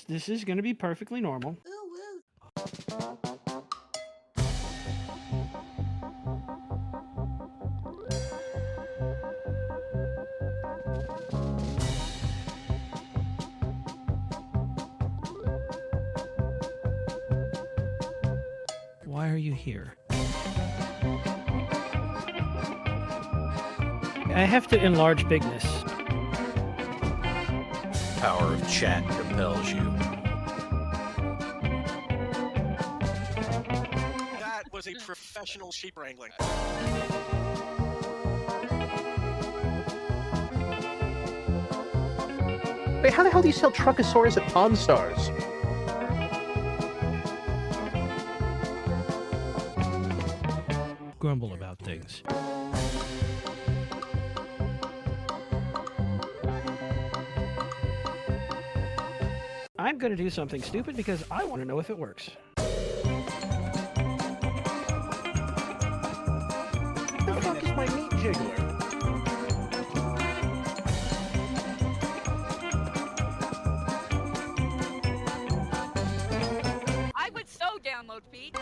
This is going to be perfectly normal. Why are you here? I have to enlarge bigness. Power of chat compels you. That was a professional sheep wrangling. Wait, how the hell do you sell Truckosaurus at Pawn Stars? Grumble about things. I'm going to do something stupid because I want to know if it works. What the fuck is my meat jiggler? I would so download Pete.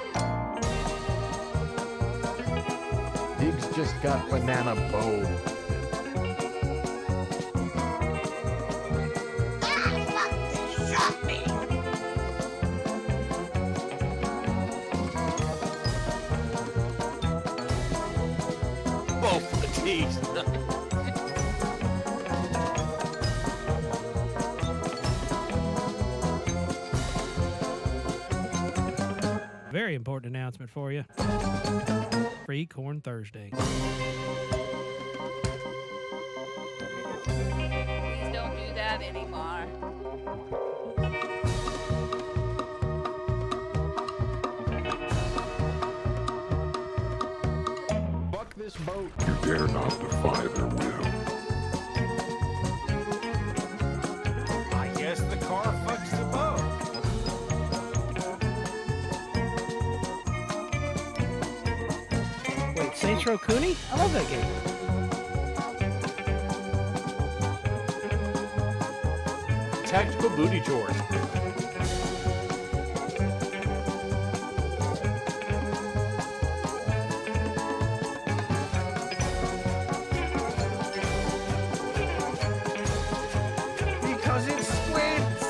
Diggs just got banana bow. Both the teeth. Very important announcement for you. Free Corn Thursday. Please don't do that anymore. Fuck this boat. You dare not defy their will. I guess the car fucks the boat. Wait, Saints Row Cooney? I love that game. Tactical booty George. Because it squints.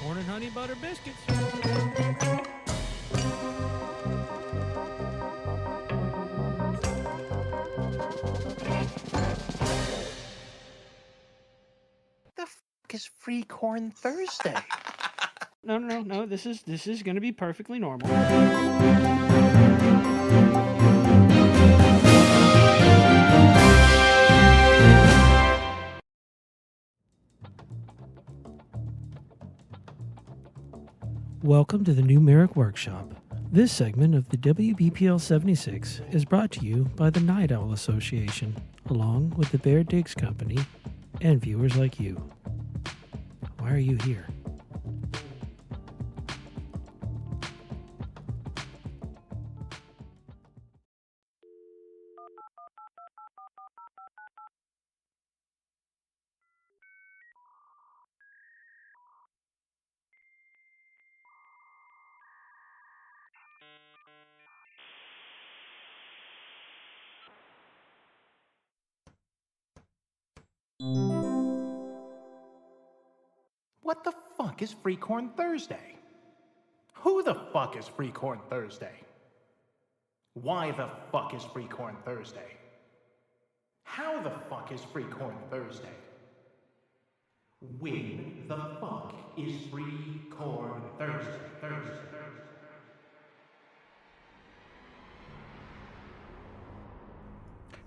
Corn and honey butter biscuits. The fuck is Free Corn Thursday? No. This is going to be perfectly normal. Welcome to the new Marik Workshop. This segment of the WBPL 76 is brought to you by the Night Owl Association, along with the Bear Digs Company and viewers like you. Why are you here? What the fuck is Free Corn Thursday? Who the fuck is Free Corn Thursday? Why the fuck is Free Corn Thursday? How the fuck is Free Corn Thursday? When the fuck is Free Corn Thursday?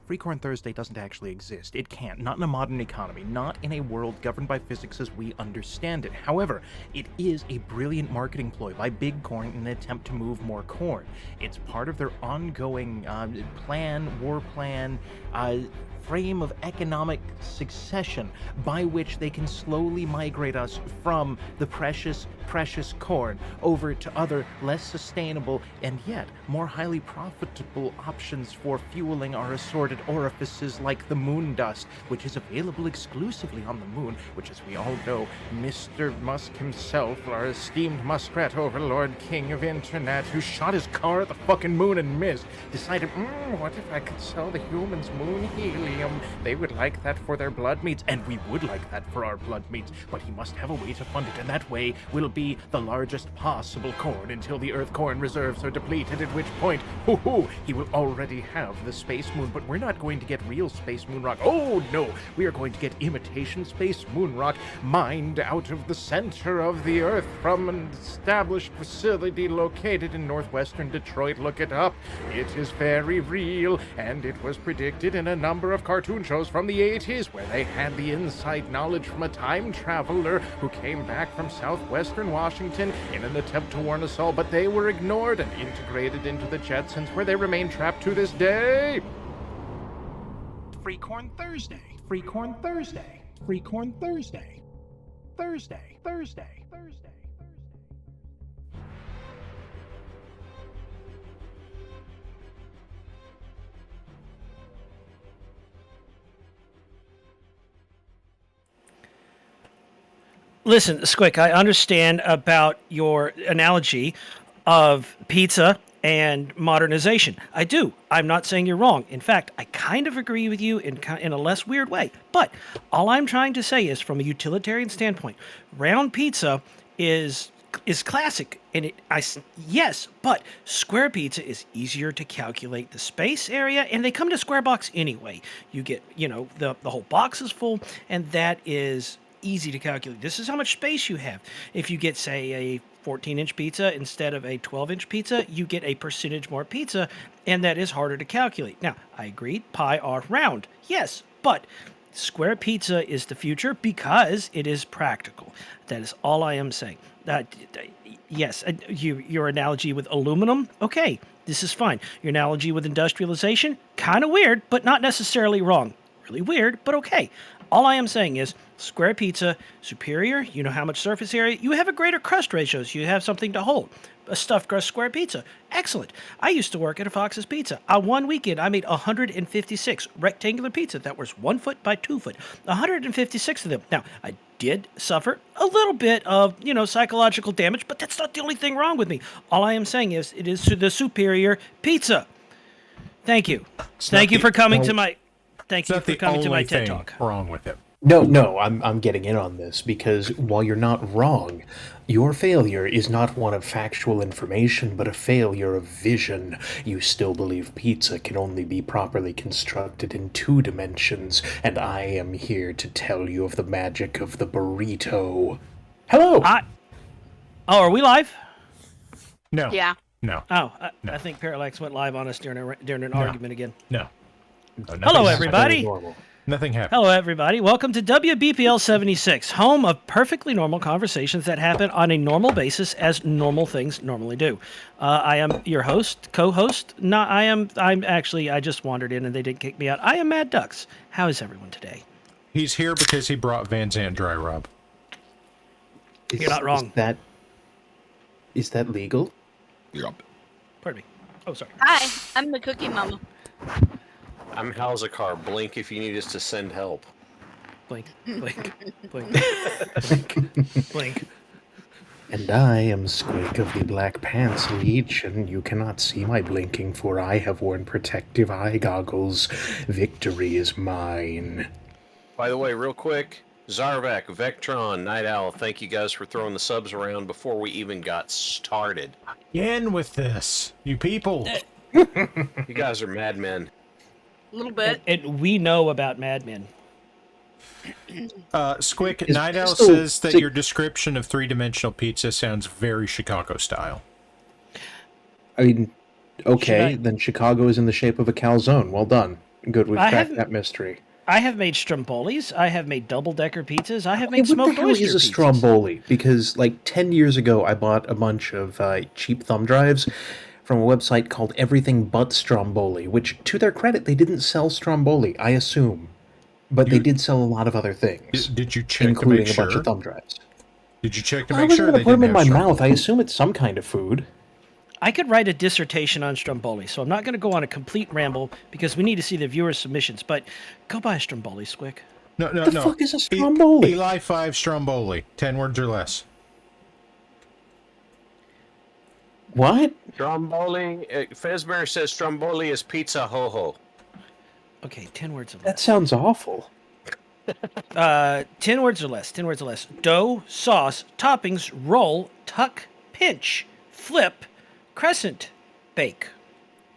Free Corn Thursday doesn't actually exist. It can't. Not in a modern economy. Not in a world governed by physics as we understand it. However, it is a brilliant marketing ploy by Big Corn in an attempt to move more corn. It's part of their ongoing war plan, frame of economic succession by which they can slowly migrate us from the precious corn over to other less sustainable and yet more highly profitable options for fueling our assorted orifices like the moon dust, which is available exclusively on the moon, which, as we all know, Mr. Musk himself, our esteemed muskrat overlord king of internet, who shot his car at the fucking moon and missed, decided, what if I could sell the humans moon helium? They would like that for their blood meats, and we would like that for our blood meats, but he must have a way to fund it, and that way will be the largest possible corn until the Earth corn reserves are depleted, at which point, he will already have the space moon. But we're not going to get real space moon rock. Oh no, we are going to get imitation space moon rock mined out of the center of the Earth from an established facility located in northwestern Detroit. Look it up. It is very real, and it was predicted in a number of cartoon shows from the 80s where they had the inside knowledge from a time traveler who came back from southwestern Washington in an attempt to warn us all, but they were ignored and integrated into the Jetsons, where they remain trapped to this day. Free Corn Thursday. Free Corn Thursday. Free Corn Thursday. Thursday. Thursday. Thursday. Listen, Squick, I understand about your analogy of pizza and modernization. I do. I'm not saying you're wrong. In fact, I kind of agree with you in a less weird way. But all I'm trying to say is, from a utilitarian standpoint, round pizza is classic, and yes, but square pizza is easier to calculate the space area, and they come to square box anyway. You get, the whole box is full, and that is easy to calculate. This is how much space you have. If you get, say, a 14-inch pizza instead of a 12-inch pizza, you get a percentage more pizza, and that is harder to calculate. Now, I agree, pie are round, yes, but square pizza is the future because it is practical. That is all I am saying. Yes, your analogy with aluminum, okay, this is fine. Your analogy with industrialization, kind of weird, but not necessarily wrong. Really weird, but okay. All I am saying is, square pizza, superior, you know how much surface area, you have a greater crust ratio, so you have something to hold. A stuffed crust square pizza, excellent. I used to work at a Fox's Pizza. On one weekend, I made 156 rectangular pizza that was 1 foot by 2 foot. 156 of them. Now, I did suffer a little bit of, psychological damage, but that's not the only thing wrong with me. All I am saying is, it is the superior pizza. Thank you. Thank you for coming to my TED Talk. Wrong with it. No, I'm getting in on this because while you're not wrong, your failure is not one of factual information, but a failure of vision. You still believe pizza can only be properly constructed in 2 dimensions, and I am here to tell you of the magic of the burrito. Hello! Are we live? No. Yeah. No. Oh, No. I think Parallax went live on us during an argument again. No. Hello, everybody. Nothing happened. Hello, everybody. Welcome to WBPL 76, home of perfectly normal conversations that happen on a normal basis as normal things normally do. I am your host, co-host. I just wandered in and they didn't kick me out. I am Mad Ducks. How is everyone today? He's here because he brought Van Zandt dry rub. You're not wrong. Is that legal? Yep. Pardon me. Oh, sorry. Hi, I'm the Cookie Mama. I'm Halzakar. Blink if you need us to send help. Blink, blink, blink, blink, blink. And I am Squeak of the Black Pants Leech, and you cannot see my blinking, for I have worn protective eye goggles. Victory is mine. By the way, real quick, Zarvak, Vectron, Night Owl, thank you guys for throwing the subs around before we even got started. Again with this, you people. You guys are madmen. A little bit. And we know about Mad Men. Squick, Night Owl says that your description of 3-dimensional pizza sounds very Chicago style. I mean, okay, then Chicago is in the shape of a calzone. Well done. Good, we've cracked that mystery. I have made strombolis. I have made double-decker pizzas. I have made What smoked the hell oyster is a pizzas. stromboli? Because, 10 years ago, I bought a bunch of cheap thumb drives from a website called Everything But Stromboli, which, to their credit, they didn't sell Stromboli, I assume. But they did sell a lot of other things, Did you check to make including a bunch sure? of thumb drives. Did you check to I make wasn't sure going they to put them didn't in have my mouth. I Stromboli? assume it's some kind of food. I could write a dissertation on Stromboli, so I'm not going to go on a complete ramble because we need to see the viewers' submissions. But go buy a Stromboli, Squick. No. The fuck is a Stromboli? Eli 5 Stromboli. 10 words or less. What? Stromboli. Fezbear says Stromboli is pizza ho-ho. Okay, 10 words or less. That sounds awful. 10 words or less. 10 words or less. Dough, sauce, toppings, roll, tuck, pinch, flip, crescent, bake.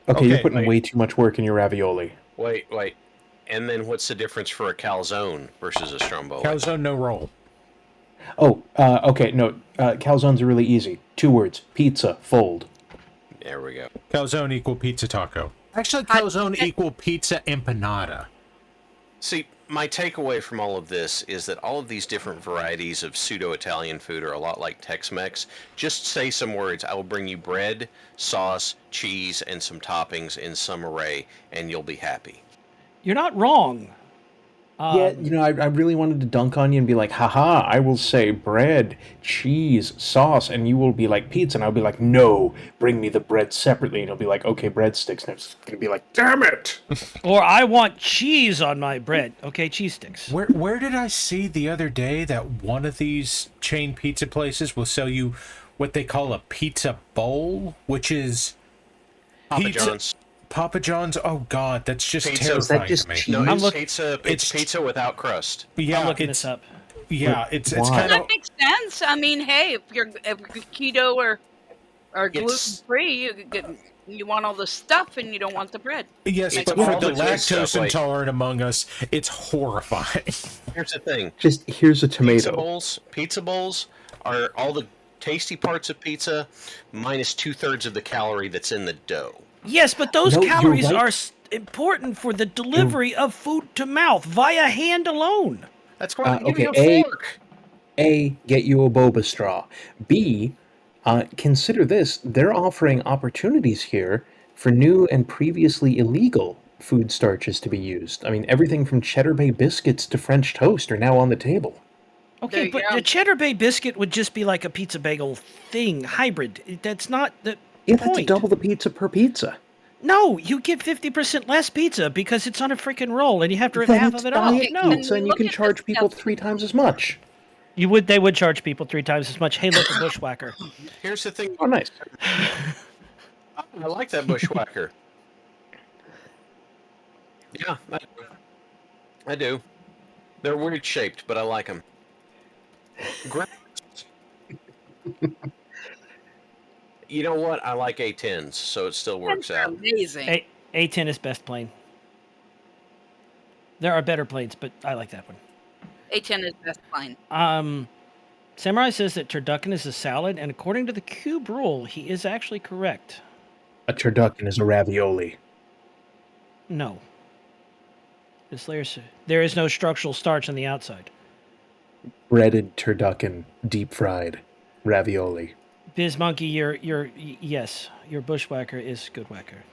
Okay, you're Okay, putting wait. way too much work in your ravioli. Wait. And then what's the difference for a calzone versus a Stromboli? Calzone, no roll. Oh, okay, no. Calzones are really easy. 2 words. Pizza, fold. There we go. Calzone equal pizza taco. Actually, calzone equal pizza empanada. See, my takeaway from all of this is that all of these different varieties of pseudo-Italian food are a lot like Tex-Mex. Just say some words. I will bring you bread, sauce, cheese, and some toppings in some array, and you'll be happy. You're not wrong. Yeah, you know, I really wanted to dunk on you and be like, haha, I will say bread, cheese, sauce, and you will be like pizza. And I'll be like, no, bring me the bread separately. And you'll be like, okay, breadsticks. And I'm just going to be like, damn it. Or I want cheese on my bread. Okay, cheese sticks. Where did I see the other day that one of these chain pizza places will sell you what they call a pizza bowl, which is Papa John's. Papa John's. Oh God, that's just Pizza. terrifying Is that just to me. cheese? No, I'm it's look- pizza. It's pizza without crust. Yeah, I'm looking it's this up. yeah, it's Why? kind That of makes sense. I mean, hey, if you're keto or gluten It's- free, you want all the stuff and you don't want the bread. yes, It's but for all the the good lactose stuff, like- intolerant among us, it's horrifying. Here's the thing. Just, here's a Pizza tomato. Pizza bowls are all the tasty parts of pizza minus 2/3 of the calorie that's in the dough. Yes, but those No, you're calories right. are important for the delivery of food to mouth via hand alone. That's why they give you okay, a fork. A, get you a boba straw. B, consider this. They're offering opportunities here for new and previously illegal food starches to be used. I mean, everything from Cheddar Bay biscuits to French toast are now on the table. Okay, There you but go. the Cheddar Bay biscuit would just be like a pizza bagel thing, hybrid. That's not the Yeah, point. that's double the pizza per pizza. No, you get 50% less pizza because it's on a freaking roll and you have to rip Then half it's of it off. diet No, pizza, and you Look can at charge this people stuff. 3 times as much. they would charge people 3 times as much. Hey, look, a bushwhacker. Here's the thing. Oh, nice. I like that bushwhacker. Yeah, I do. They're weird shaped, but I like them. You know what? I like A10s, so it still works They're out. amazing. A10 is best plane. There are better planes, but I like that one. A10 is best line. Samurai says that turducken is a salad, and according to the cube rule, he is actually correct. A turducken is a ravioli. No. There is no structural starch on the outside. Breaded turducken, deep fried, ravioli. Biz Monkey, yes, your bushwhacker is good whacker.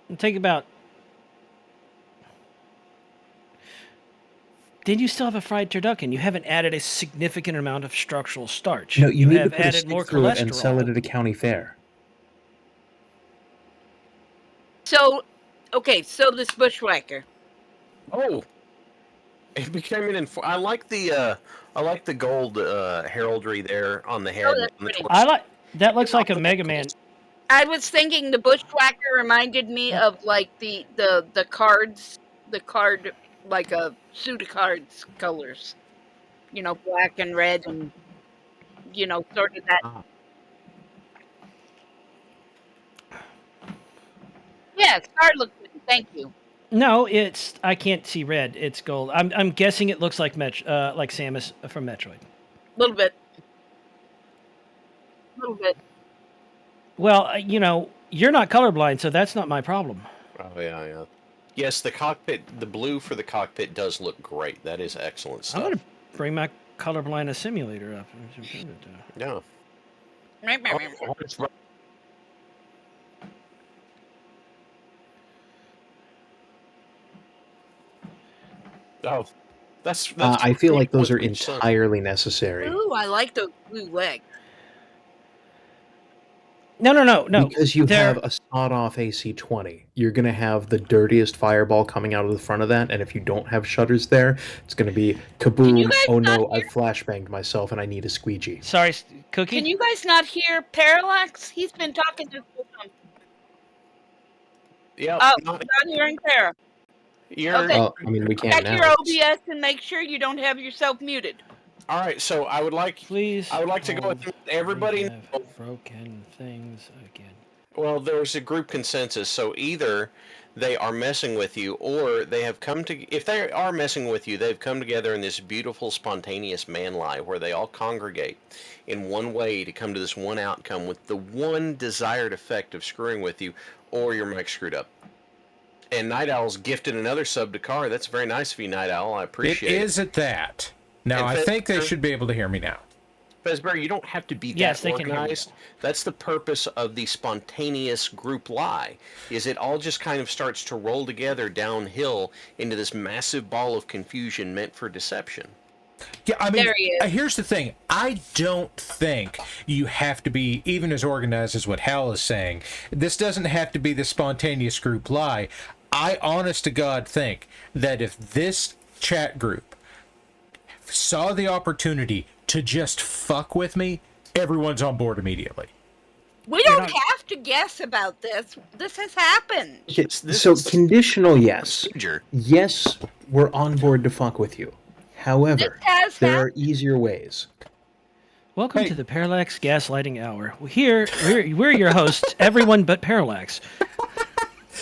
And think about. Then you still have a fried turducken. You haven't added a significant amount of structural starch. No, you need to have put a added stick more through it and sell it cholesterol. at a county fair. So, okay, so this bushwhacker. Oh, it became an. I like the gold heraldry there on the head. Oh, that's and the pretty. torso. That looks like a Mega Man. I was thinking the bushwhacker reminded me of like the cards, the card, like a suit of cards colors. You know, black and red and, you know, sort of that. Yeah, card looks good. Thank you. No, I can't see red. It's gold. I'm guessing it looks like like Samus from Metroid. A little bit. A little bit. Well, you're not colorblind, so that's not my problem. Oh yeah, yeah. Yes, the cockpit, the blue for the cockpit does look great. That is excellent I'm stuff. going to bring my color blindness simulator up. Yeah. Oh, it's right. Oh, that's I feel like those are with sun. entirely necessary. Ooh, I like those blue legs. No. Because you They're- have a sawed-off AC-20, you're going to have the dirtiest fireball coming out of the front of that, and if you don't have shutters there, it's going to be Can you kaboom, guys oh not no, I hear? flashbanged myself and I need a squeegee. Sorry, Cookie? Can you guys not hear Parallax? He's been talking this whole time. Yep. Oh, not hearing Para. You're Okay. I mean, we can Check now. your OBS and make sure you don't have yourself muted. all right. So I would like Please. I would like to go with hold. everybody. We have broken things again. Well, there's a group consensus. So either they are messing with you, or they have come to. If they are messing with you, they've come together in this beautiful, spontaneous man lie where they all congregate in one way to come to this one outcome with the one desired effect of screwing with you, or your mic screwed up. And Night Owl's gifted another sub to Car. That's very nice of you, Night Owl. I appreciate it. It is at that. Now, And I think they Fezbear- should be able to hear me now. Fezbear, you don't have to be that Yes, they can hear you. organized. That's the purpose of the spontaneous group lie, is it all just kind of starts to roll together downhill into this massive ball of confusion meant for deception. Yeah, I mean, There he is. here's the thing. I don't think you have to be even as organized as what Hal is saying. This doesn't have to be the spontaneous group lie. I, honest to God, think that if this chat group saw the opportunity to just fuck with me, everyone's on board immediately. We don't have to guess about this. This has happened. Okay, This so is- conditional yes. Procedure. Yes, we're on board to fuck with you. However, This has there happened. are easier ways. Welcome Hey. to the Parallax Gaslighting Hour. Here, we're your hosts, everyone but Parallax.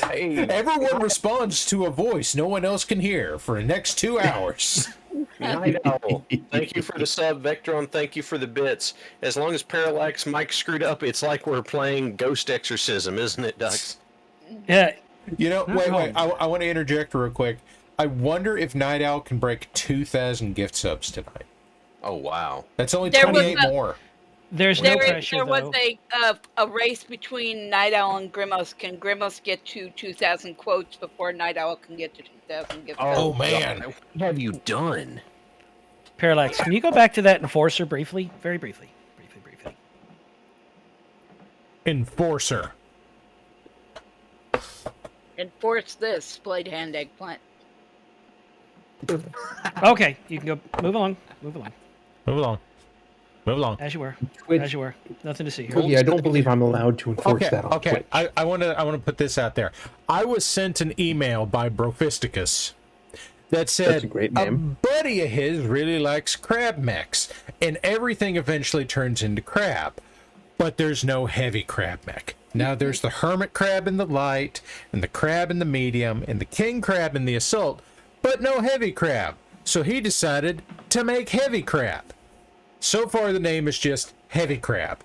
Hey, Everyone responds to a voice no one else can hear for the next 2 hours. Night Owl, thank you for the sub. Vectron, thank you for the bits. As long as Parallax mic screwed up, it's like we're playing Ghost Exorcism, isn't it, Ducks? Yeah, You know, Not wait. wrong. I want to interject real quick. I wonder if Night Owl can break 2,000 gift subs tonight. Oh, wow. That's only There was 28 a- more. there's no There pressure, was though. a race between Night Owl and Grimos. Can Grimos get to 2,000 quotes before Night Owl can get to 2,000 gift subs? Oh, man. God, what have you done? Parallax, can you go back to that enforcer briefly? Very briefly. Briefly. Enforcer. Enforce this, splayed hand eggplant. Okay, you can go. Move along. Move along. Move along. As you were. Twitch- As you were. Nothing to see here. Cookie, I don't believe I'm allowed to enforce that on Okay. Twitch. I want to put this out there. I was sent an email by Brofisticus that said That's a great name. buddy of his really likes crab mechs, and everything eventually turns into crab. But there's no heavy crab mech. Now there's the hermit crab in the light, and the crab in the medium, and the king crab in the assault, but no heavy crab. So he decided to make heavy crab. So far the name is just heavy crab.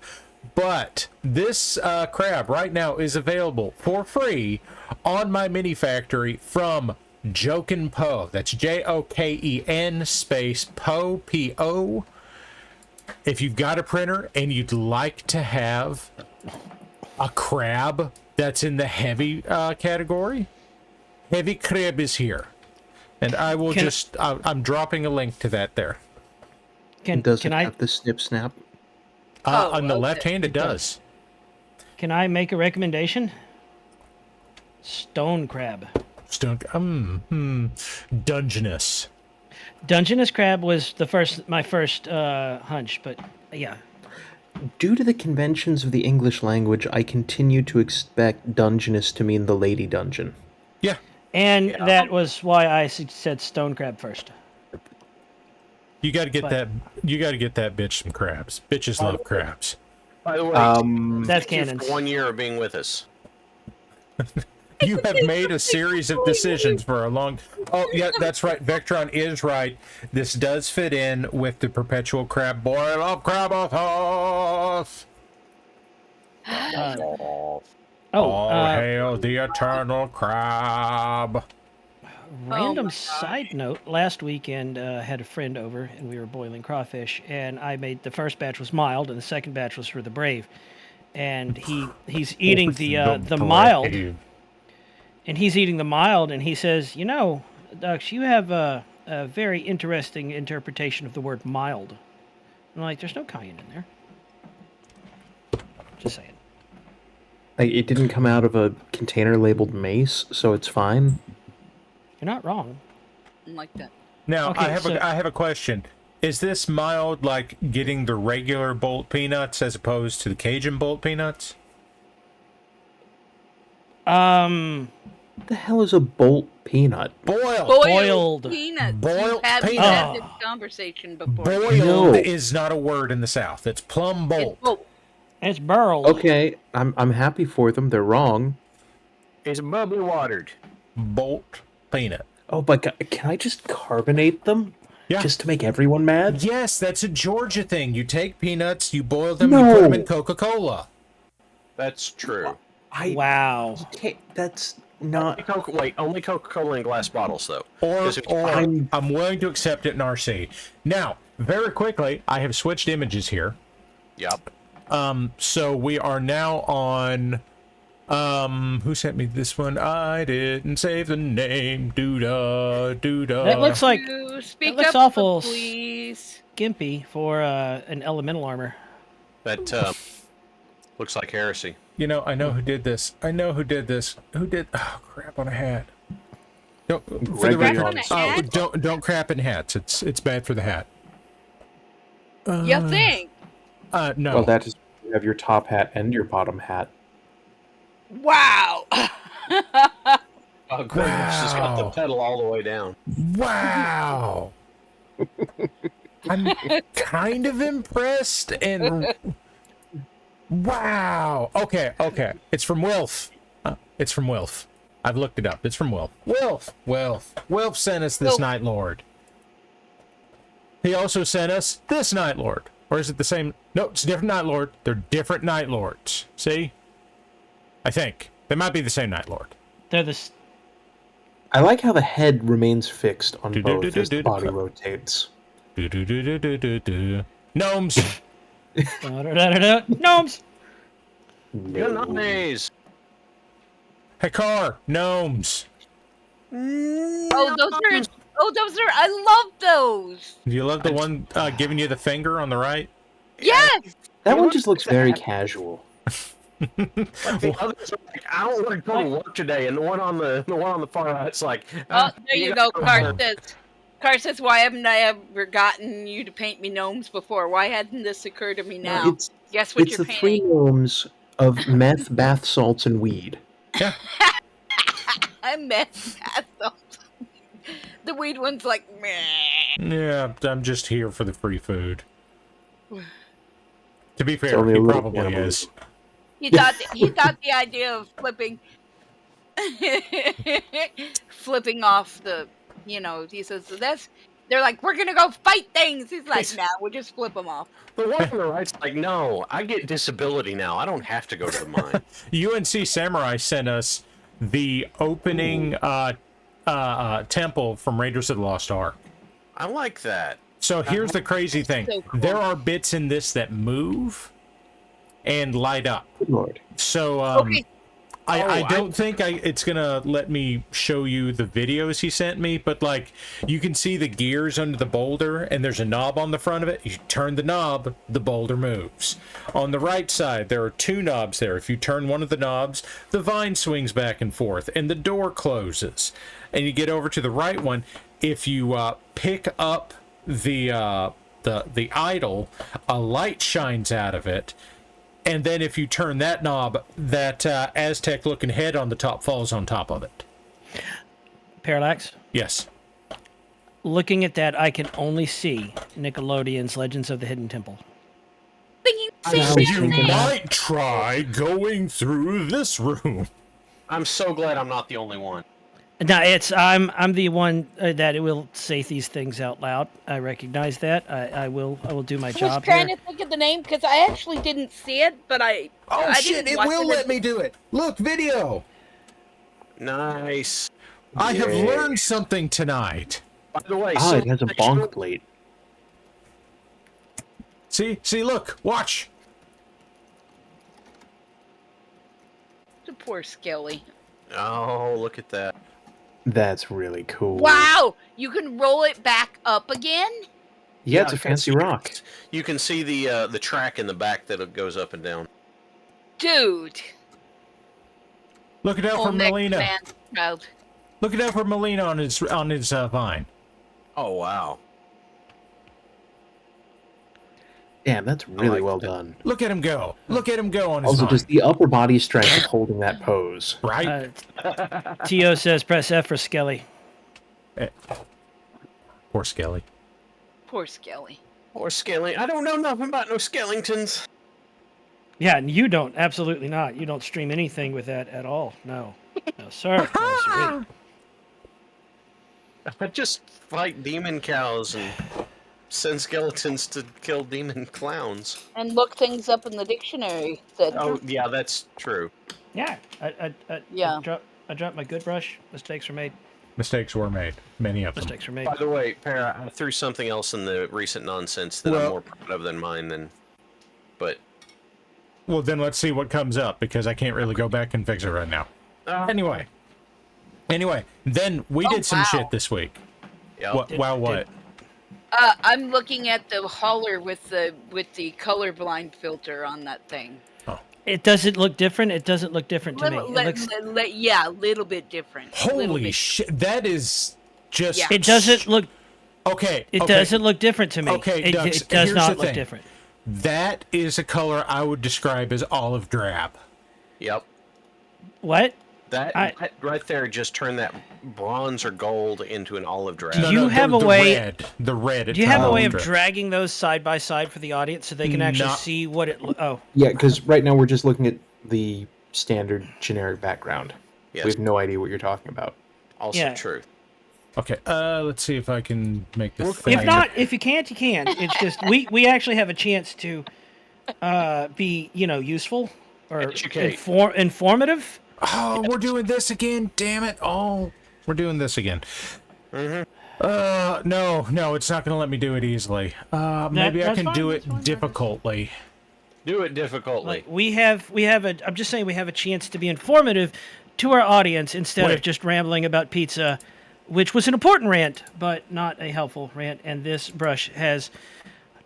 But this crab right now is available for free on my mini factory from Joken Po. That's Joken space Po, P-O. If you've got a printer and you'd like to have a crab that's in the heavy category, heavy crab is here. And I will I'm dropping a link to that there. Does Can it I have the snip snap? On the okay. left hand, it does. make a recommendation? Stone crab. Dungeness. Dungeness crab was my first hunch, but yeah. Due to the conventions of the English language, I continue to expect Dungeness to mean the lady dungeon. Yeah. And that was why I said stone crab first. You got to get But- that. You got to get that bitch some crabs. Bitches love crabs. By the way, That's thank you canon. for 1 year of being with us. You have made a series of decisions for a long. Oh yeah, that's right. Vectron is right. This does fit in with the perpetual crab boy. I love crab off. Oh, hail the eternal crab. Random my side note, last weekend had a friend over and we were boiling crawfish, and I made the first batch was mild and the second batch was for the brave. And he's eating the mild, and he's eating the mild, and he says, "You know, Dux, you have a very interesting interpretation of the word mild." I'm like, "There's no cayenne in there." Just saying. Like, it didn't come out of a container labeled mace, so it's fine. You're not wrong. Like that. Now, Okay, I have a question. Is this mild like getting the regular bolt peanuts as opposed to the Cajun bolt peanuts? What the hell is a bolt peanut? Boiled. peanuts. Boiled We've peanuts. had this conversation before. Boiled No. is not a word in the South. It's plum bolt. It's both. It's burled. Okay, I'm happy for them. They're wrong. It's bubbly watered. Bolt peanut. Oh, but can I just carbonate them? Yeah. Just to make everyone mad? Yes, that's a Georgia thing. You take peanuts, you boil them, No. you put them in Coca-Cola. That's true. Wow. Okay, that's not. Only Coca-Cola in glass bottles, though. Or 'Cause if you- I'm willing to accept it in RC. Now, very quickly, I have switched images here. Yep. So we are now on. Who sent me this one? I didn't save the name. Doo-da. That looks like You speak looks up, awful please. skimpy for an elemental armor. That looks like heresy. You know, I know who did this. Who did? Oh, crap on a hat. Don't, for the Gregory record, on a hat? don't crap in hats. It's bad for the hat. You think? No. Well, that is you have your top hat and your bottom hat. Wow. Oh, Greg's just got the pedal all the way down. Wow. I'm kind of impressed and wow. Okay. It's from Wilf. It's from Wilf. I've looked it up. It's from Wilf. Wilf sent us this Wilf. Night Lord. He also sent us this Night Lord. Or is it the same? No, it's a different Night Lord. They're different Night Lords. See? I think. They might be the same Night Lord. They're the I like how the head remains fixed on both as the Do-do-do-do-do-do. body rotates. Gnomes. gnomes. Gnomes. Hey, car. Gnomes. Oh, those are. I love those. Do you love the one giving you the finger on the right? Yes. That one just looks very casual. The others are like, I don't want to go to work today, and the one on the far right's like, Oh, there you go. gotta Car says, why haven't I ever gotten you to paint me gnomes before? Why hadn't this occurred to me now? It's Guess what it's you're the three painting? gnomes of meth, bath salts, and weed. Yeah. I met that. The weed one's like, meh. Yeah, I'm just here for the free food. To be fair, only he a little probably cannibalism. is. He thought the idea of flipping off the, he says, they're like, we're going to go fight things. He's like, nah, we'll just flip them off. The one on the right's like, no, I get disability now. I don't have to go to the mine. UNC Samurai sent us the opening temple from Raiders of the Lost Ark. I like that. So here's the crazy thing. So cool. There are bits in this that move and light up. Good lord. So Okay. I don't think it's gonna let me show you the videos he sent me, but like you can see the gears under the boulder and there's a knob on the front of it. You turn the knob, the boulder moves. On the right side, there are two knobs there. If you turn one of the knobs, the vine swings back and forth and the door closes. And you get over to the right one. If you pick up the idol, a light shines out of it. And then if you turn that knob, that Aztec-looking head on the top falls on top of it. Parallax. Yes. Looking at that, I can only see Nickelodeon's Legends of the Hidden Temple. You might try going through this room. I'm so glad I'm not the only one. No, I'm the one that it will say these things out loud. I recognize that. I will do my I was job trying here. to think of the name because I actually didn't see it, but I shit! didn't It watch will it. let me do it. Look, video. Nice. I have Yay. learned something tonight. By the way, Ah, it has a bonk plate. See, look, watch. The poor Skelly. Oh, look at that. That's really cool. Wow, you can roll it back up again. Yeah, it's a fancy rock. You can see the track in the back that it goes up and down. Dude. Look it out for Olmec Melina. man's child. Look it out for Melina on his vine. Oh wow. Damn, that's really like well that. done. Look at him go. Look at him go on his Also, vine. just the upper body strength of holding that pose. Right? T.O. says press F for Skelly. Poor Skelly. Poor Skelly. Or scaling. I don't know nothing about no Skellingtons. Yeah, and you don't. Absolutely not. You don't stream anything with that at all. No. No, sir. No, sirree. I just fight demon cows and send skeletons to kill demon clowns. And look things up in the dictionary. Said, Oh yeah, that's true. Yeah. Yeah. I dropped my good brush. Mistakes were made. Mistakes were made. Many of them. Mistakes were made. By the way, Para, I threw something else in the recent nonsense that I'm more proud of than mine. But Well, then let's see what comes up, because I can't really go back and fix it right now. Anyway, then we did some shit this week. yeah, What? I'm looking at the hauler with the colorblind filter on that thing. It doesn't look different. It doesn't look different to me. Yeah, a little bit different. Holy shit! That is just. Yeah. It doesn't look. Okay. It doesn't look different to me. Okay, It Dux, does here's not the look thing. different. That is a color I would describe as olive drab. Yep. What? That right there just turned that bronze or gold into an olive drab. Do you have a way? The red. Do you have a way of dragging those side by side for the audience so they can actually see what it? Oh. Yeah, because right now we're just looking at the standard generic background. Yes. We have no idea what you're talking about. Also true. Okay. Let's see if I can make this. If not, if you can't, you can't. It's just we actually have a chance to be useful or informative. Oh, we're doing this again. Damn it! Oh, we're doing this again. Mm-hmm. No, it's not going to let me do it easily. Maybe I can do it difficultly. Do it difficultly. I'm just saying we have a chance to be informative to our audience instead of just rambling about pizza, which was an important rant, but not a helpful rant. And this brush has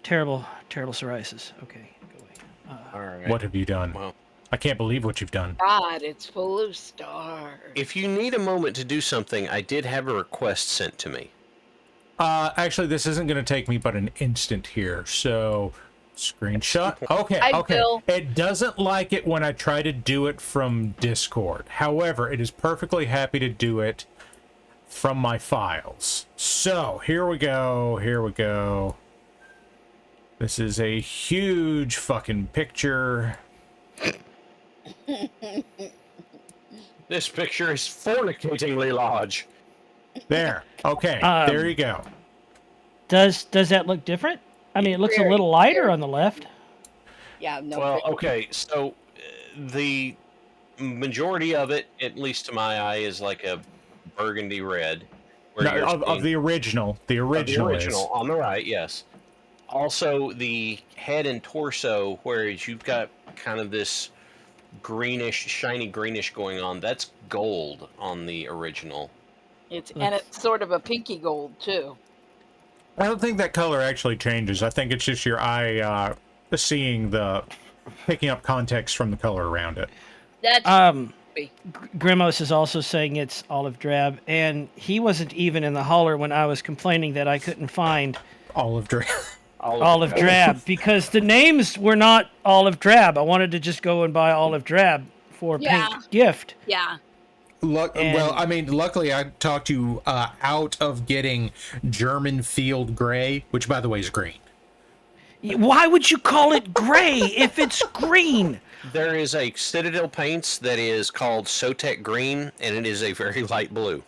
terrible psoriasis. Okay, go away. All right. What have you done? Well, I can't believe what you've done. God, it's full of stars. if you need a moment to do something, I did have a request sent to me. Actually, this isn't going to take me but an instant here. So, screenshot. Okay. Bill. It doesn't like it when I try to do it from Discord. However, it is perfectly happy to do it from my files. So, here we go. This is a huge fucking picture. This picture is fornicatingly large. There. Okay. There you go. Does that look different? I mean, it looks a little lighter on the left. Yeah, no. Well, okay, so the majority of it, at least to my eye, is like a burgundy red. Of the original. The original is. On the right, yes. Also, the head and torso, whereas you've got kind of this greenish, shiny greenish going on, that's gold on the original. It's sort of a pinky gold too. I don't think that color actually changes. I think it's just your eye picking up context from the color around it. That's Grimos is also saying it's olive drab, and he wasn't even in the holler when I was complaining that I couldn't find olive drab. Olive drab, because the names were not olive drab. I wanted to just go and buy olive drab for a pink gift. Yeah. Well, I mean, luckily I talked you out of getting German field gray, which, by the way, is green. Why would you call it gray if it's green? There is a Citadel paints that is called Sotek Green, and it is a very light blue.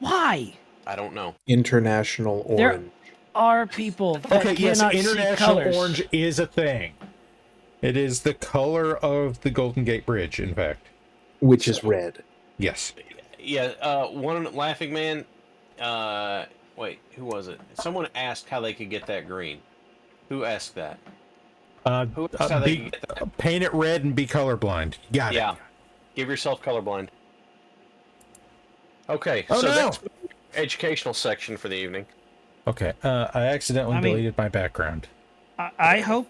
Why? I don't know. International There orange. are people that Okay, yes, cannot see international colors. orange is a thing. It is the color of the Golden Gate Bridge, in fact. Which is red. Yes. Yeah, one laughing man. Wait, who was it? Someone asked how they could get that green. Who asked that? Who asked how they could get that? Paint it red and be colorblind. Got Yeah, it. give yourself colorblind. Okay, Oh, so no! that's educational section for the evening. Okay, I accidentally deleted my background. I hope,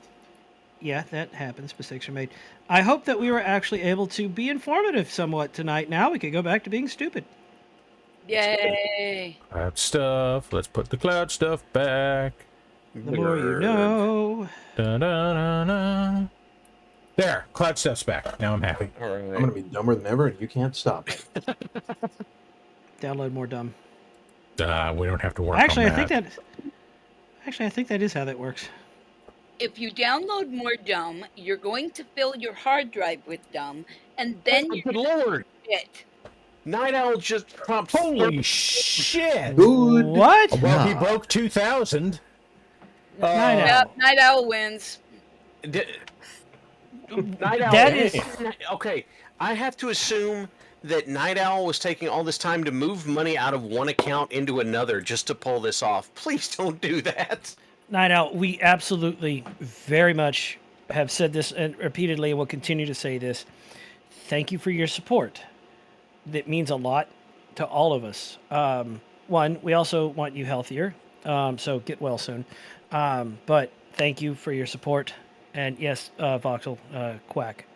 yeah, that happens. Mistakes are made. I hope that we were actually able to be informative somewhat tonight. Now we could go back to being stupid. Yay! Cloud stuff. Let's put the cloud stuff back. The more you know. Da, da, da, da. There, cloud stuff's back. Now I'm happy. All right. I'm going to be dumber than ever, and you can't stop it. Download more dumb. We don't have to work Actually, on I think that is how that works. If you download more dumb, you're going to fill your hard drive with dumb, and then Oh, you're good gonna lord! it. Night Owl just prompts. Holy shit! Good. What? Well, he God. broke 2,000. Night Owl. Yep, Night Owl wins. Night Owl. That is- Okay. I have to assume that Night Owl was taking all this time to move money out of one account into another just to pull this off. Please don't do that. Night Owl, we absolutely very much have said this and repeatedly and will continue to say this. Thank you for your support. That means a lot to all of us. One, we also want you healthier, so get well soon. But thank you for your support. And yes, Voxel, quack.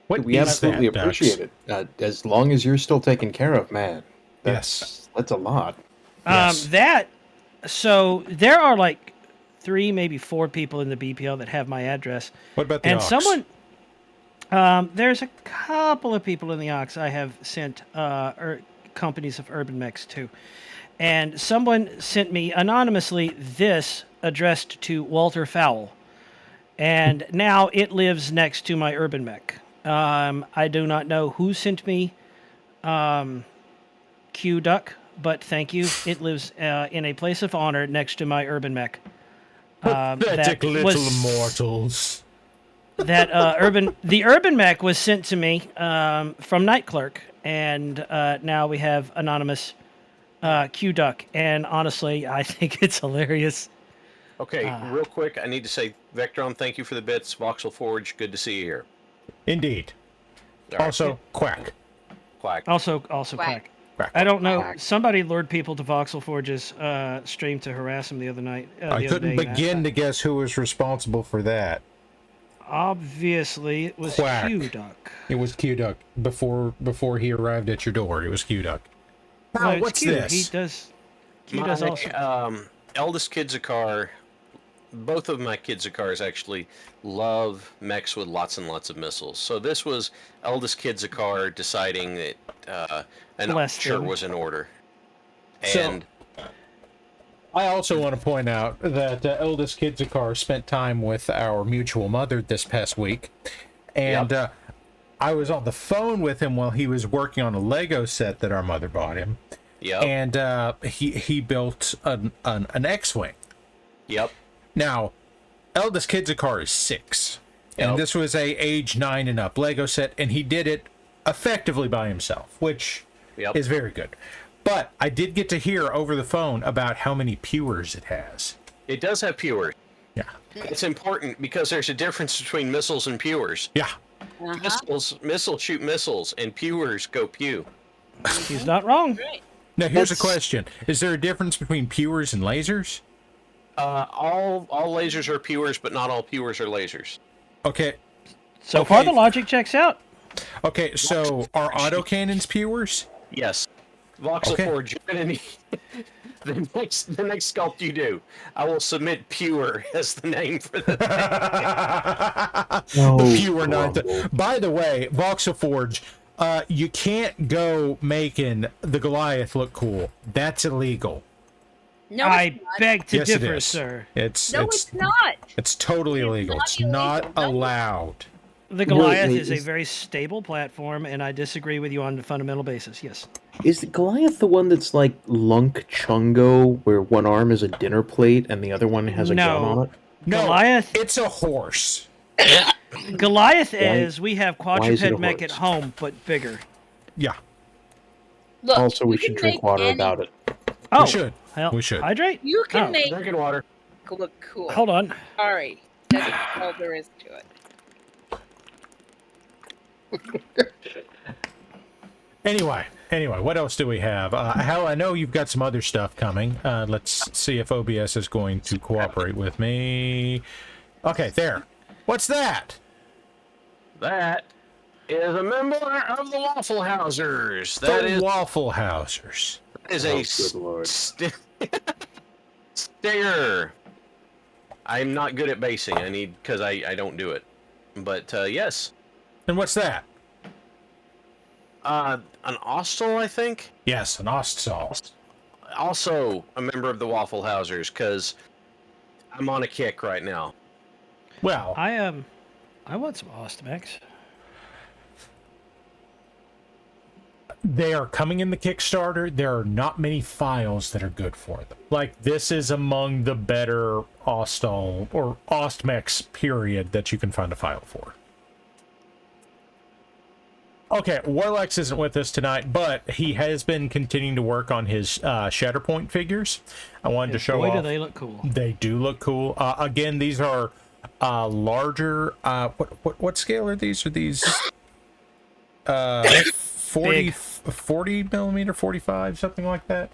What We is absolutely that, appreciate it. As long as you're still taken care of, man. Yes. That's a lot. Yes. So there are like 3, maybe 4 people in the BPL that have my address. What about the And Ox? someone, there's a couple of people in the Ox I have sent companies of Urban Mechs to. And someone sent me anonymously this addressed to Walter Fowle. And now it lives next to my Urban Mech. I do not know who sent me Q Duck, but thank you. It lives in a place of honor next to my Urban Mech. Pathetic little mortals. That the Urban Mech was sent to me from Night Clerk, and now we have anonymous Q Duck. And honestly, I think it's hilarious. Okay, real quick, I need to say, Vectron, thank you for the bits. Voxel Forge, good to see you here. Indeed. All right. Also, quack. Quack. Also Quack. quack. I don't know. Quack. Somebody lured people to Voxel Forge's stream to harass him the other night. I couldn't begin to guess who was responsible for that. Obviously, it was Quack. Q Duck. It was Q Duck before he arrived at your door. It was Q Duck. Well, it's what's Q. this? He does. Q My does also. eldest Kidzakar, both of my Kidzakars actually love mechs with lots and lots of missiles. So this was eldest Kidzakar deciding that an Bless archer them. was in order. So- And I also want to point out that eldest Kidzakar spent time with our mutual mother this past week, and I was on the phone with him while he was working on a Lego set that our mother bought him, yep, and he built an X-wing. yep. Now, eldest Kidzakar is 6, and Yep. this was a age 9 and up Lego set, and he did it effectively by himself, which Yep. is very good. But I did get to hear over the phone about how many pewers it has. It does have pewers. Yeah. It's important because there's a difference between missiles and pewers. Yeah. Missiles shoot missiles, and pewers go pew. He's not wrong. Now, here's a That's- question. Is there a difference between pewers and lasers? All lasers are pewers, but not all pewers are lasers. Okay. So Okay. far, the logic checks out. Okay, so are autocannons pewers? Yes. Voxel Okay. Forge, you're gonna need the next sculpt you do. I will submit Pure as the name for the No, The pewer not. grumble. By the way, Voxelforge, you can't go making the Goliath look cool. That's illegal. No, I it's not. beg to Yes, it differ, is. sir. It's No, it's not. It's totally illegal. not It's not illegal. No. allowed. The Goliath Wait, is a very stable platform, and I disagree with you on the fundamental basis. Yes. Is the Goliath the one that's like Lunk Chungo, where one arm is a dinner plate and the other one has a gun on No. it? No, Goliath. it's a horse. Goliath Why- is we have why is it a quadruped mech at horse? home, but bigger. Yeah, Look, Also, we you should can drink make water any- about it. Oh, we should. Hell, We should. hydrate. You can Oh, make Drinking water. look cool. Hold on. Sorry, that's all there is to it. Anyway, what else do we have? Hal, I know you've got some other stuff coming. Let's see if OBS is going to cooperate with me. Okay, there. What's that? That is a member of the Waffle Housers. That The is Waffle Housers. a good lord. stinger. I'm not good at basing. Because I don't do it. But yes, And what's that? an Ostel, I think. Yes, an Ostsol. Also a member of the Waffle Housers because I'm on a kick right now. Well, I want some Ostmax. they are coming in the Kickstarter. There are not many files that are good for them. Like, this is among the better Ostal or Ostmex period that you can find a file for. Okay, Warlex isn't with us tonight, but he has been continuing to work on his Shatterpoint figures. I wanted to show Boy, off. do they look cool. They do look cool. Again, these are larger. What scale are these? Are these 40 millimeter, 45, something like that?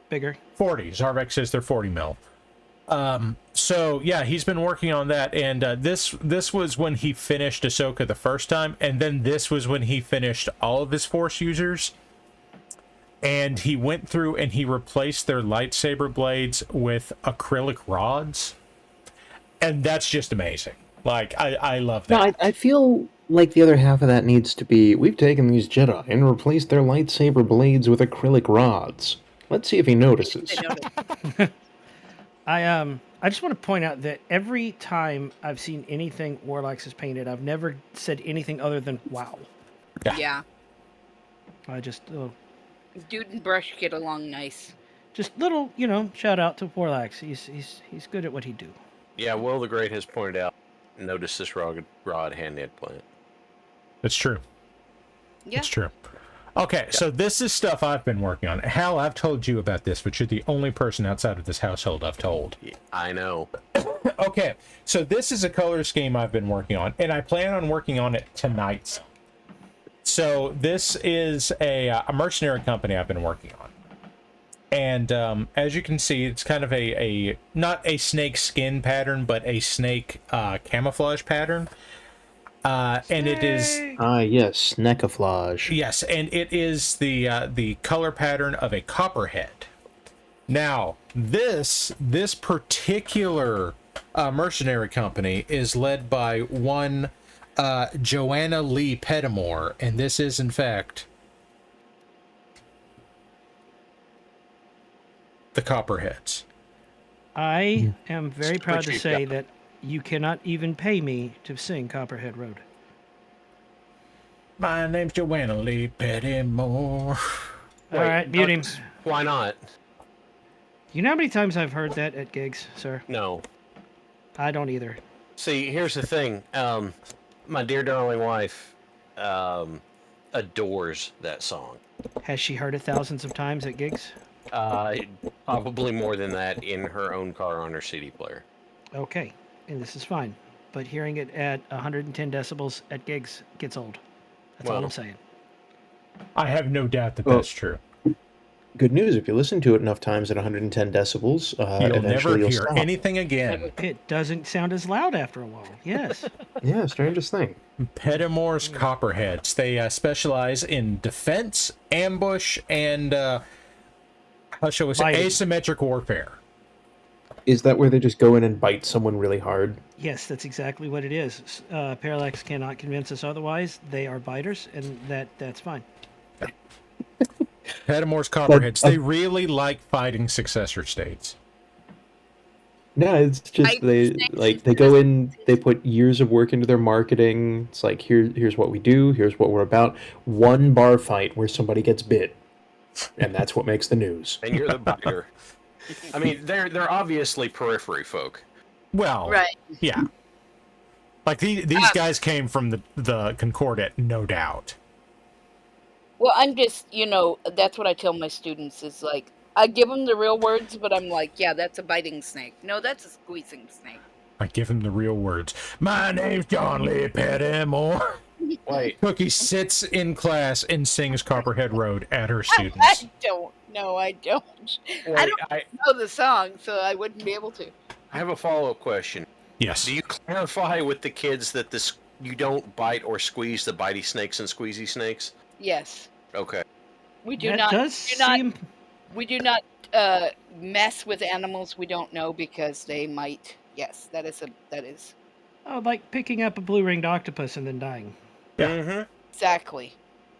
Bigger. 40. Zarvek says they're 40 mil. So yeah, he's been working on that, and this was when he finished Ahsoka the first time, and then this was when he finished all of his Force users. And he went through and he replaced their lightsaber blades with acrylic rods, and that's just amazing. Like, I love that. No, I feel like the other half of that needs to be, we've taken these Jedi and replaced their lightsaber blades with acrylic rods. Let's see if he notices. I noticed. I just want to point out that every time I've seen anything Warlox has painted, I've never said anything other than wow. Yeah. I just Dude and Brush get along nice. just little, shout out to Warlox. He's good at what he do. Yeah, Will the Great has pointed out, notice this rod hand-knit plant. It's true. Yeah. It's true. Okay, so this is stuff I've been working on. Hal, I've told you about this, but you're the only person outside of this household I've told. Yeah, I know. Okay, so this is a color scheme I've been working on, and I plan on working on it tonight. So this is a mercenary company I've been working on. And as you can see, it's kind of a not a snake skin pattern, but a snake camouflage pattern. And it is... Yes, Necaflage. Yes, and it is the color pattern of a copperhead. Now, this particular mercenary company is led by one Joanna Lee Pettimore, and this is, in fact, the Copperheads. I am very proud to cheap, say yeah. that you cannot even pay me to sing Copperhead Road. My name's Joanna Lee Pettimore. All right, mute him. Why not? You know how many times I've heard that at gigs, sir? No. I don't either. See, here's the thing. My dear darling wife adores that song. Has she heard it thousands of times at gigs? Probably more than that in her own car on her CD player. Okay, and this is fine. But hearing it at 110 decibels at gigs gets old. That's all Well. I'm saying. I have no doubt that Well, that's true. Good news, if you listen to it enough titimes at 110 decibels, You'll eventually never you'll hear stop. anything again. It doesn't sound as loud after a while. Yes. Yeah, strangest thing. Pettimore's Copperheads. They specialize in defense, ambush, and how shall we say, Fighting. asymmetric warfare. Is that where they just go in and bite someone really hard? Yes, that's exactly what it is. Parallax cannot convince us otherwise. They are biters, and that's fine. Pettimore's Copperheads. They really like fighting successor states. No, it's just Biting snakes like is they go just in, they put years of work into their marketing. It's like here's what we do, here's what we're about. One bar fight where somebody gets bit, and that's what makes the news. And you're the biter. I mean, they're obviously periphery folk. Well, right. yeah. Like these guys came from the Concordat, no doubt. Well, I'm just, that's what I tell my students is like, I give them the real words, but I'm like, yeah, that's a biting snake. No, that's a squeezing snake. I give him the real words. My name's John Lee Pettimore. Wait, Cookie sits in class and sings Copperhead Road at her students. I don't. No, I don't. wait, I don't know the song, so I wouldn't be able to. I have a follow-up question. Yes. Do you clarify with the kids that you don't bite or squeeze the bitey snakes and squeezy snakes? Yes. Okay. We do That not. does seem. We do not mess with animals we don't know because they might. Yes, that is. Oh, like picking up a blue-ringed octopus and then dying. Yeah. Mm-hmm. Exactly.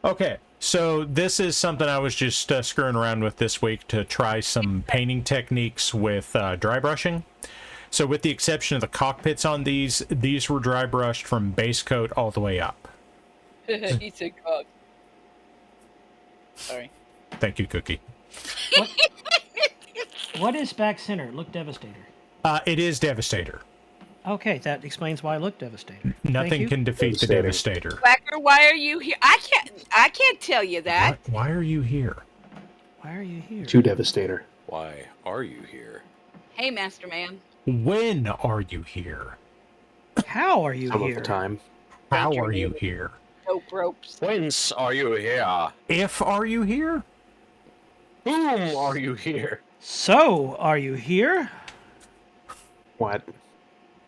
Okay, so this is something I was just screwing around with this week to try some painting techniques with dry brushing. So with the exception of the cockpits on these were dry brushed from base coat all the way up. He said cock. Sorry. Thank you, Cookie. What is back center? Look Devastator. It is Devastator. Okay, that explains why I look Devastator. Thank Nothing you. can defeat the Devastator. Quacker, why are you here? I can't tell you that. Why are you here? Why are you here? To Devastator. Why are you here? Hey, Master Man. When are you here? How are you Some here? of the time. How are you here? Dope ropes. Whence are you here? If are you here? Whom are you here? So, are you here? What?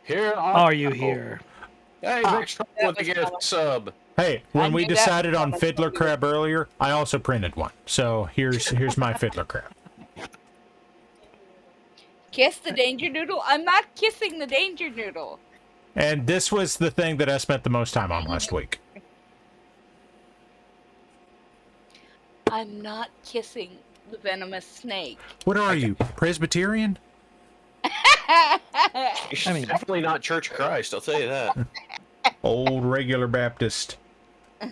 Here Are you here? Hey, thanks for that the was gift sub. Hey, I when we knew that decided was on coming. Fiddler Crab earlier, I also printed one. So here's my Fiddler Crab. Kiss the danger noodle? I'm not kissing the danger noodle. And this was the thing that I spent the most time on last week. I'm not kissing the venomous snake. What are you, Presbyterian? She's definitely not Church of Christ, I'll tell you that. Old regular Baptist. Oh,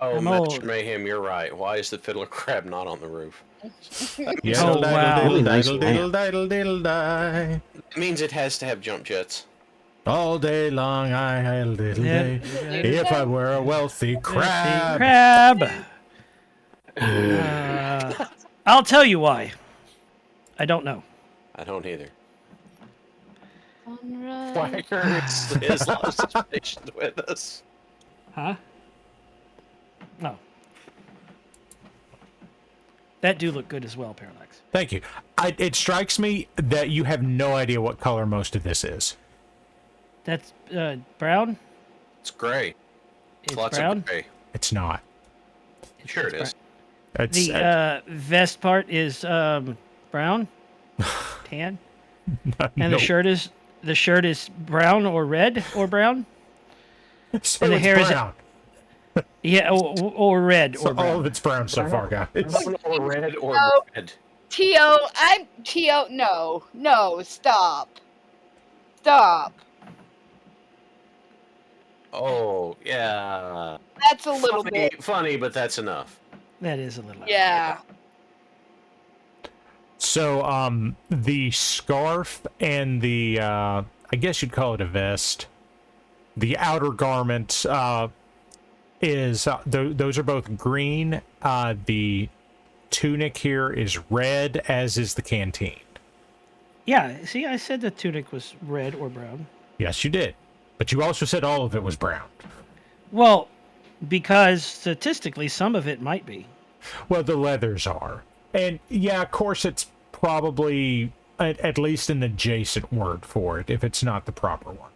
I'm Master old. Mayhem, you're right. Why is the fiddler crab not on the roof? Oh, wow. Really nice diddle diddle diddle die. It means it has to have jump jets. All day long I had diddle day. If I were a wealthy crab. Crab. I'll tell you why. I don't know. I don't either. Sunrise. Quacker is lost his patience with us. Huh? No. That do look good as well, Parallax. Thank you. It strikes me that you have no idea what color most of this is. That's brown. It's gray. It's Lots brown. of gray. It's not. Sure it is. It's, The vest part is brown, tan, and no. the shirt is brown or red or brown. So and the it's hair is- brown. Yeah, or red So or brown. all of it's brown so far, guys. Or red or No. red. T.O., no, stop. Stop. Oh, yeah. That's a little bit. Funny, but that's enough. That is a little. Yeah. So, the scarf and the, I guess you'd call it a vest, the outer garment, those are both green. The tunic here is red, as is the canteen. Yeah, see, I said the tunic was red or brown. Yes, you did. But you also said all of it was brown. Well, because statistically, some of it might be. Well, the leathers are. And yeah, of course, it's probably at least an adjacent word for it, if it's not the proper one.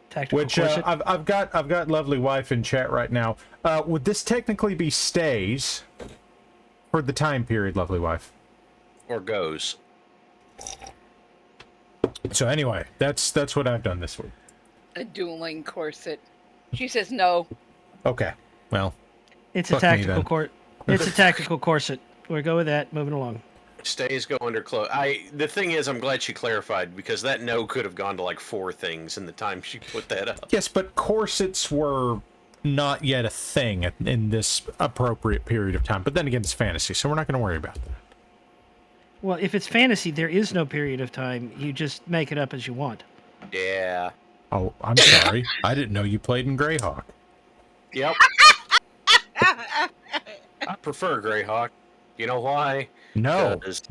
Tactical Which corset. I've got lovely wife in chat right now. Would this technically be stays for the time period, lovely wife? Or goes. So anyway, that's what I've done this week. A dueling corset. She says no. Okay, well, It's a fuck me tactical then. corset. It's a tactical corset. we'll go with that. Moving along. Stays go under close. The thing is, I'm glad she clarified because that no could have gone to like 4 things in the time she put that up. Yes, but corsets were not yet a thing in this appropriate period of time. But then again, it's fantasy, so we're not going to worry about that. Well, if it's fantasy, there is no period of time. You just make it up as you want. Yeah. Oh, I'm sorry. I didn't know you played in Greyhawk. Yep. I prefer Greyhawk. You know why? No. Because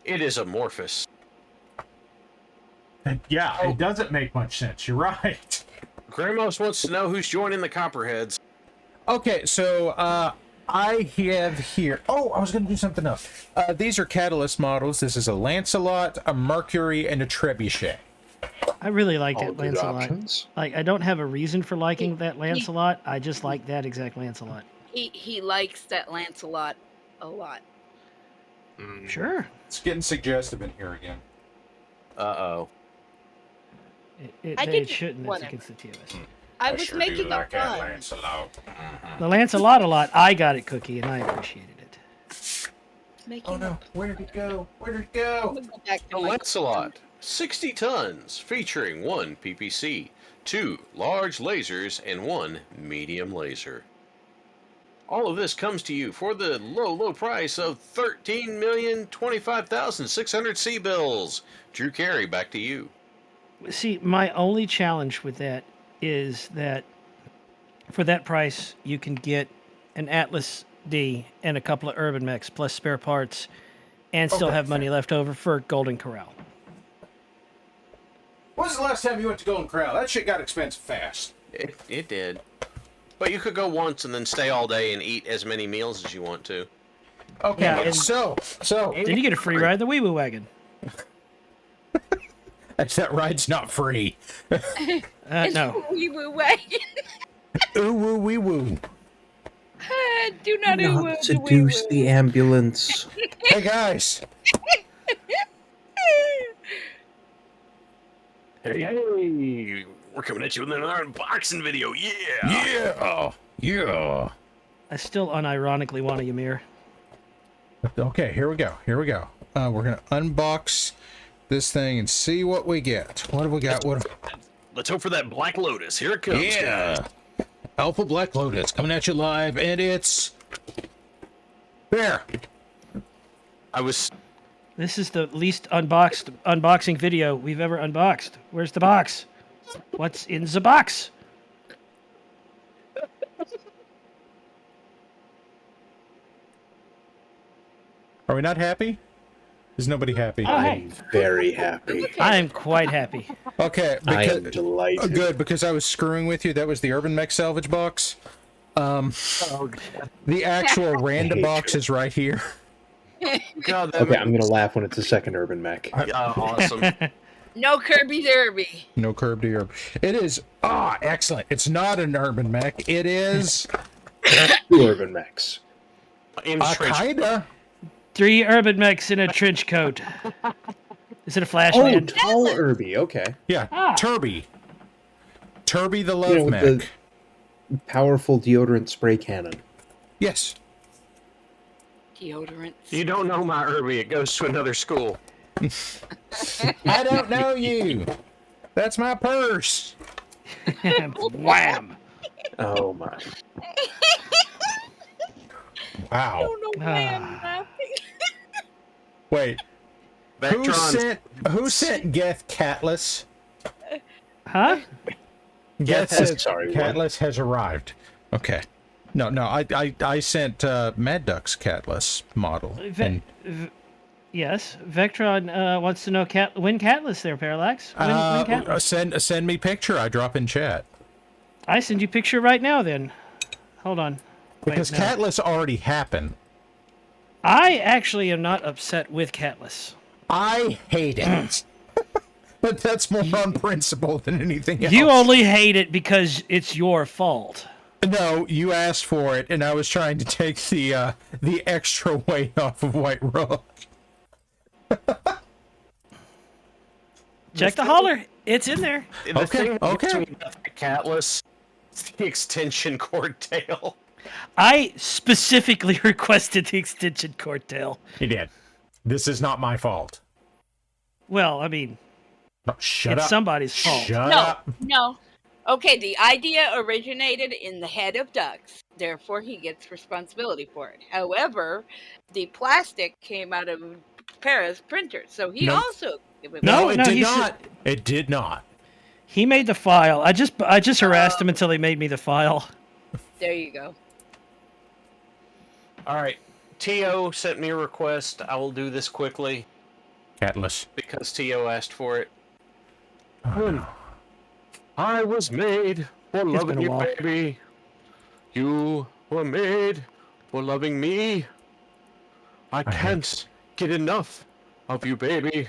it is amorphous. Yeah, it doesn't make much sense. You're right. Gramos wants to know who's joining the Copperheads. Okay, so I have here... Oh, I was going to do something else. These are Catalyst models. This is a Lancelot, a Mercury, and a Trebuchet. I really like All that good Lancelot. options. Like, I don't have a reason for liking that Lancelot. I just like that exact Lancelot. He likes that Lancelot a lot. Sure. It's getting suggestive in here again. Uh-oh. I They did- shouldn't. It's whatever. against the TOS. I was making a fun. Lancelot. The Lancelot a lot. I got it, Cookie, and I appreciated it. Making Oh no, where did it go? Where did it go? I'm gonna go back to The my- Lancelot, 60 tons, featuring 1 PPC, 2 large lasers, and 1 medium laser. All of this comes to you for the low price of $13,025,600 C-bills. Drew Carey, back to you. See, my only challenge with that is that for that price, you can get an Atlas D and a couple of Urban Mechs plus spare parts and still have money left over for Golden Corral. When was the last time you went to Golden Corral? That shit got expensive fast. It did. But you could go once and then stay all day and eat as many meals as you want to. Okay, Yeah, and- so Then you get a free ride in the Wee Woo Wagon. that ride's not free. No. We were wagon. Ooh woo wee woo. Do not ooh woo Not the wee seduce woo. the ambulance. Hey guys. Hey, we're coming at you with another unboxing video. Yeah. Yeah. I still unironically want a Ymir. Okay, here we go. We're gonna unbox this thing and see what we get. What have we got? Let's hope for that Black Lotus. Here it comes, guys. Alpha Black Lotus coming at you live, and it's there. This is the least unboxing video we've ever unboxed. Where's the box? What's in the box? Are we not happy? Is nobody happy? Oh, hey. I'm very happy. I am quite happy. Okay, I am because, delighted. good, because I was screwing with you. That was the Urban Mech salvage box. The actual random hate box you. is right here. God, that Okay, I'm gonna laugh when it's a second Urban Mech. awesome. No Kirby Derby. No curb to Urban. It is excellent. It's not an Urban Mech. It is 2 Urban Mechs. kinda. 3 Urban Mechs in a trench coat. Is it a Oh, Flashman? tall Urby. Okay. Yeah, Turby the Love You know, with Mech. the powerful deodorant spray cannon. Yes. Deodorant. You don't know my Irby. It goes to another school. I don't know you. That's my purse. Wham! Oh my. Wow. I don't know why I'm laughing. Wait. Vectron. Who sent Geth Catless? Huh? Geth Yes, said sorry, what? Catless has arrived. Okay. No, I sent Mad Duck's Catless model. And, Yes. Vectron wants to know when Catless there, Parallax. When Catless? send me picture. I drop in chat. I send you picture right now then. Hold on. Because Wait, no. Catless already happened. I actually am not upset with Catless. I hate it. But that's more on principle than anything else. You only hate it because it's your fault. No, you asked for it, and I was trying to take the extra weight off of White Rook. Check the holler. It's in there. The thing that okay. gets me about the Catless, it's the extension cord tail. I specifically requested the extension cord tail. He did. This is not my fault. Well, I mean, No, shut it's up. somebody's fault. Shut No, up. no. Okay, the idea originated in the head of Ducks. Therefore, he gets responsibility for it. However, the plastic came out of Paris printer, so he No. also. No, it no, did he's- not. It did not. He made the file. I just harassed him until he made me the file. There you go. All right. T.O. sent me a request. I will do this quickly Catless. because T.O. asked for it. Oh, no. I was made for It's loving been a you, while. baby. You were made for loving me. I hate can't get enough of you, baby.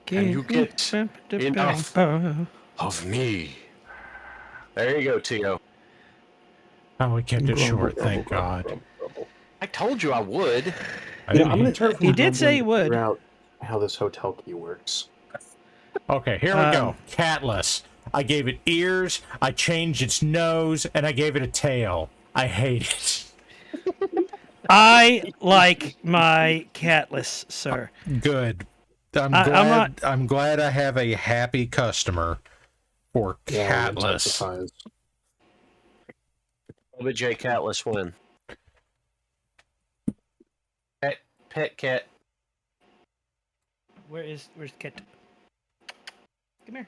And you get enough of me. There you go, T.O. Oh, we kept it short, thank God. I told you I would. I You know, didn't I'm going hate- to turn from He did say he grumbling to would. figure out how this hotel key works. Okay, here we go. Catless. I gave it ears, I changed its nose, and I gave it a tail. I hate it. I like my catless, sir. Good. I'm I'm glad. not- I'm glad I have a happy customer for Yeah, Catless. intensifies. Let J. Catless win. Pet cat. Where's Cat? Come here.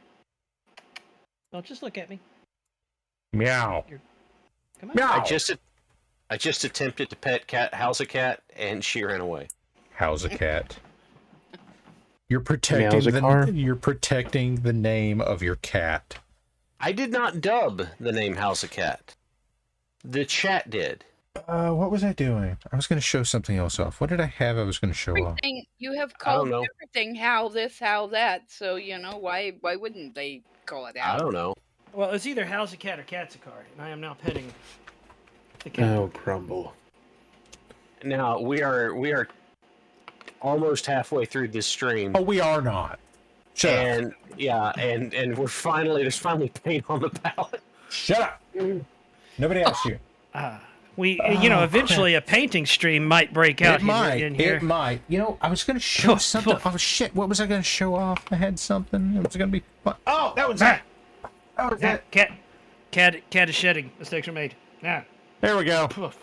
Don't just look at me. Meow. Come on. Meow. I just attempted to pet cat, house a cat, and she ran away. How's a cat? You're protecting Meow's you're protecting the name of your cat. I did not dub the name House a Cat. The chat did. What was I doing? I was going to show something else off. What did I have I was going to show off? Everything you have I don't called know. everything how this, how that. So why wouldn't they call it I out? don't know. Well, it's either how's a cat or cat's a car, and I am now petting the cat. Oh, crumble. Now we are almost halfway through this stream, Oh, we are not. Shut up. and yeah, and there's finally paint on the palette. Shut up. Nobody asked you. Eventually a painting stream might break out It might. in here. It might. You know, I was going to show Oh, something. oh. Oh, shit. What was I going to show off? I had something. It was going to be fun. Oh, that was it. That was it. Cat is shedding. Mistakes are made. Now. There we go. Poof.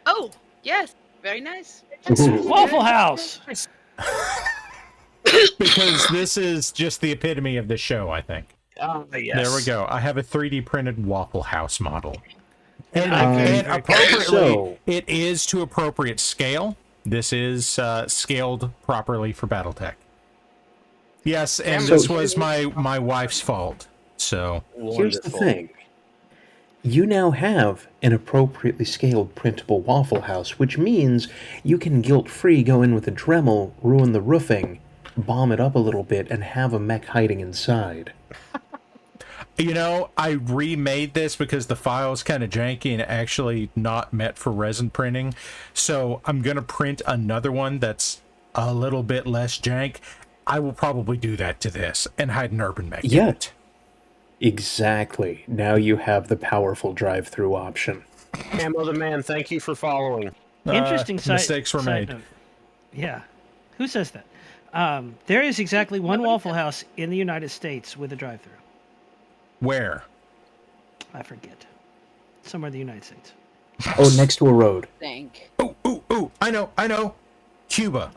Oh, yes, very nice. Waffle House. Because this is just the epitome of the show, I think. Yes. There we go. I have a 3D printed Waffle House model. And, Um, and appropriately, so- it is to appropriate scale. This is scaled properly for BattleTech. Yes, and So this was my wife's fault. So, Here's the Wonderful. thing. You now have an appropriately scaled printable Waffle House, which means you can guilt-free go in with a Dremel, ruin the roofing, bomb it up a little bit, and have a mech hiding inside. you know, I remade this because the file is kind of janky and actually not meant for resin printing. So I'm going to print another one that's a little bit less jank. I will probably do that to this and hide an urban mech in Yeah. it. Exactly. Now you have the powerful drive-through option. Camo the Man, thank you for following. Interesting side. mistakes were side made. note. Yeah. Who says that? There is exactly one Waffle House in the United States with a drive-through. Where? I forget. Somewhere in the United States. Oh, next to a road. Think. Ooh, I know. Cuba.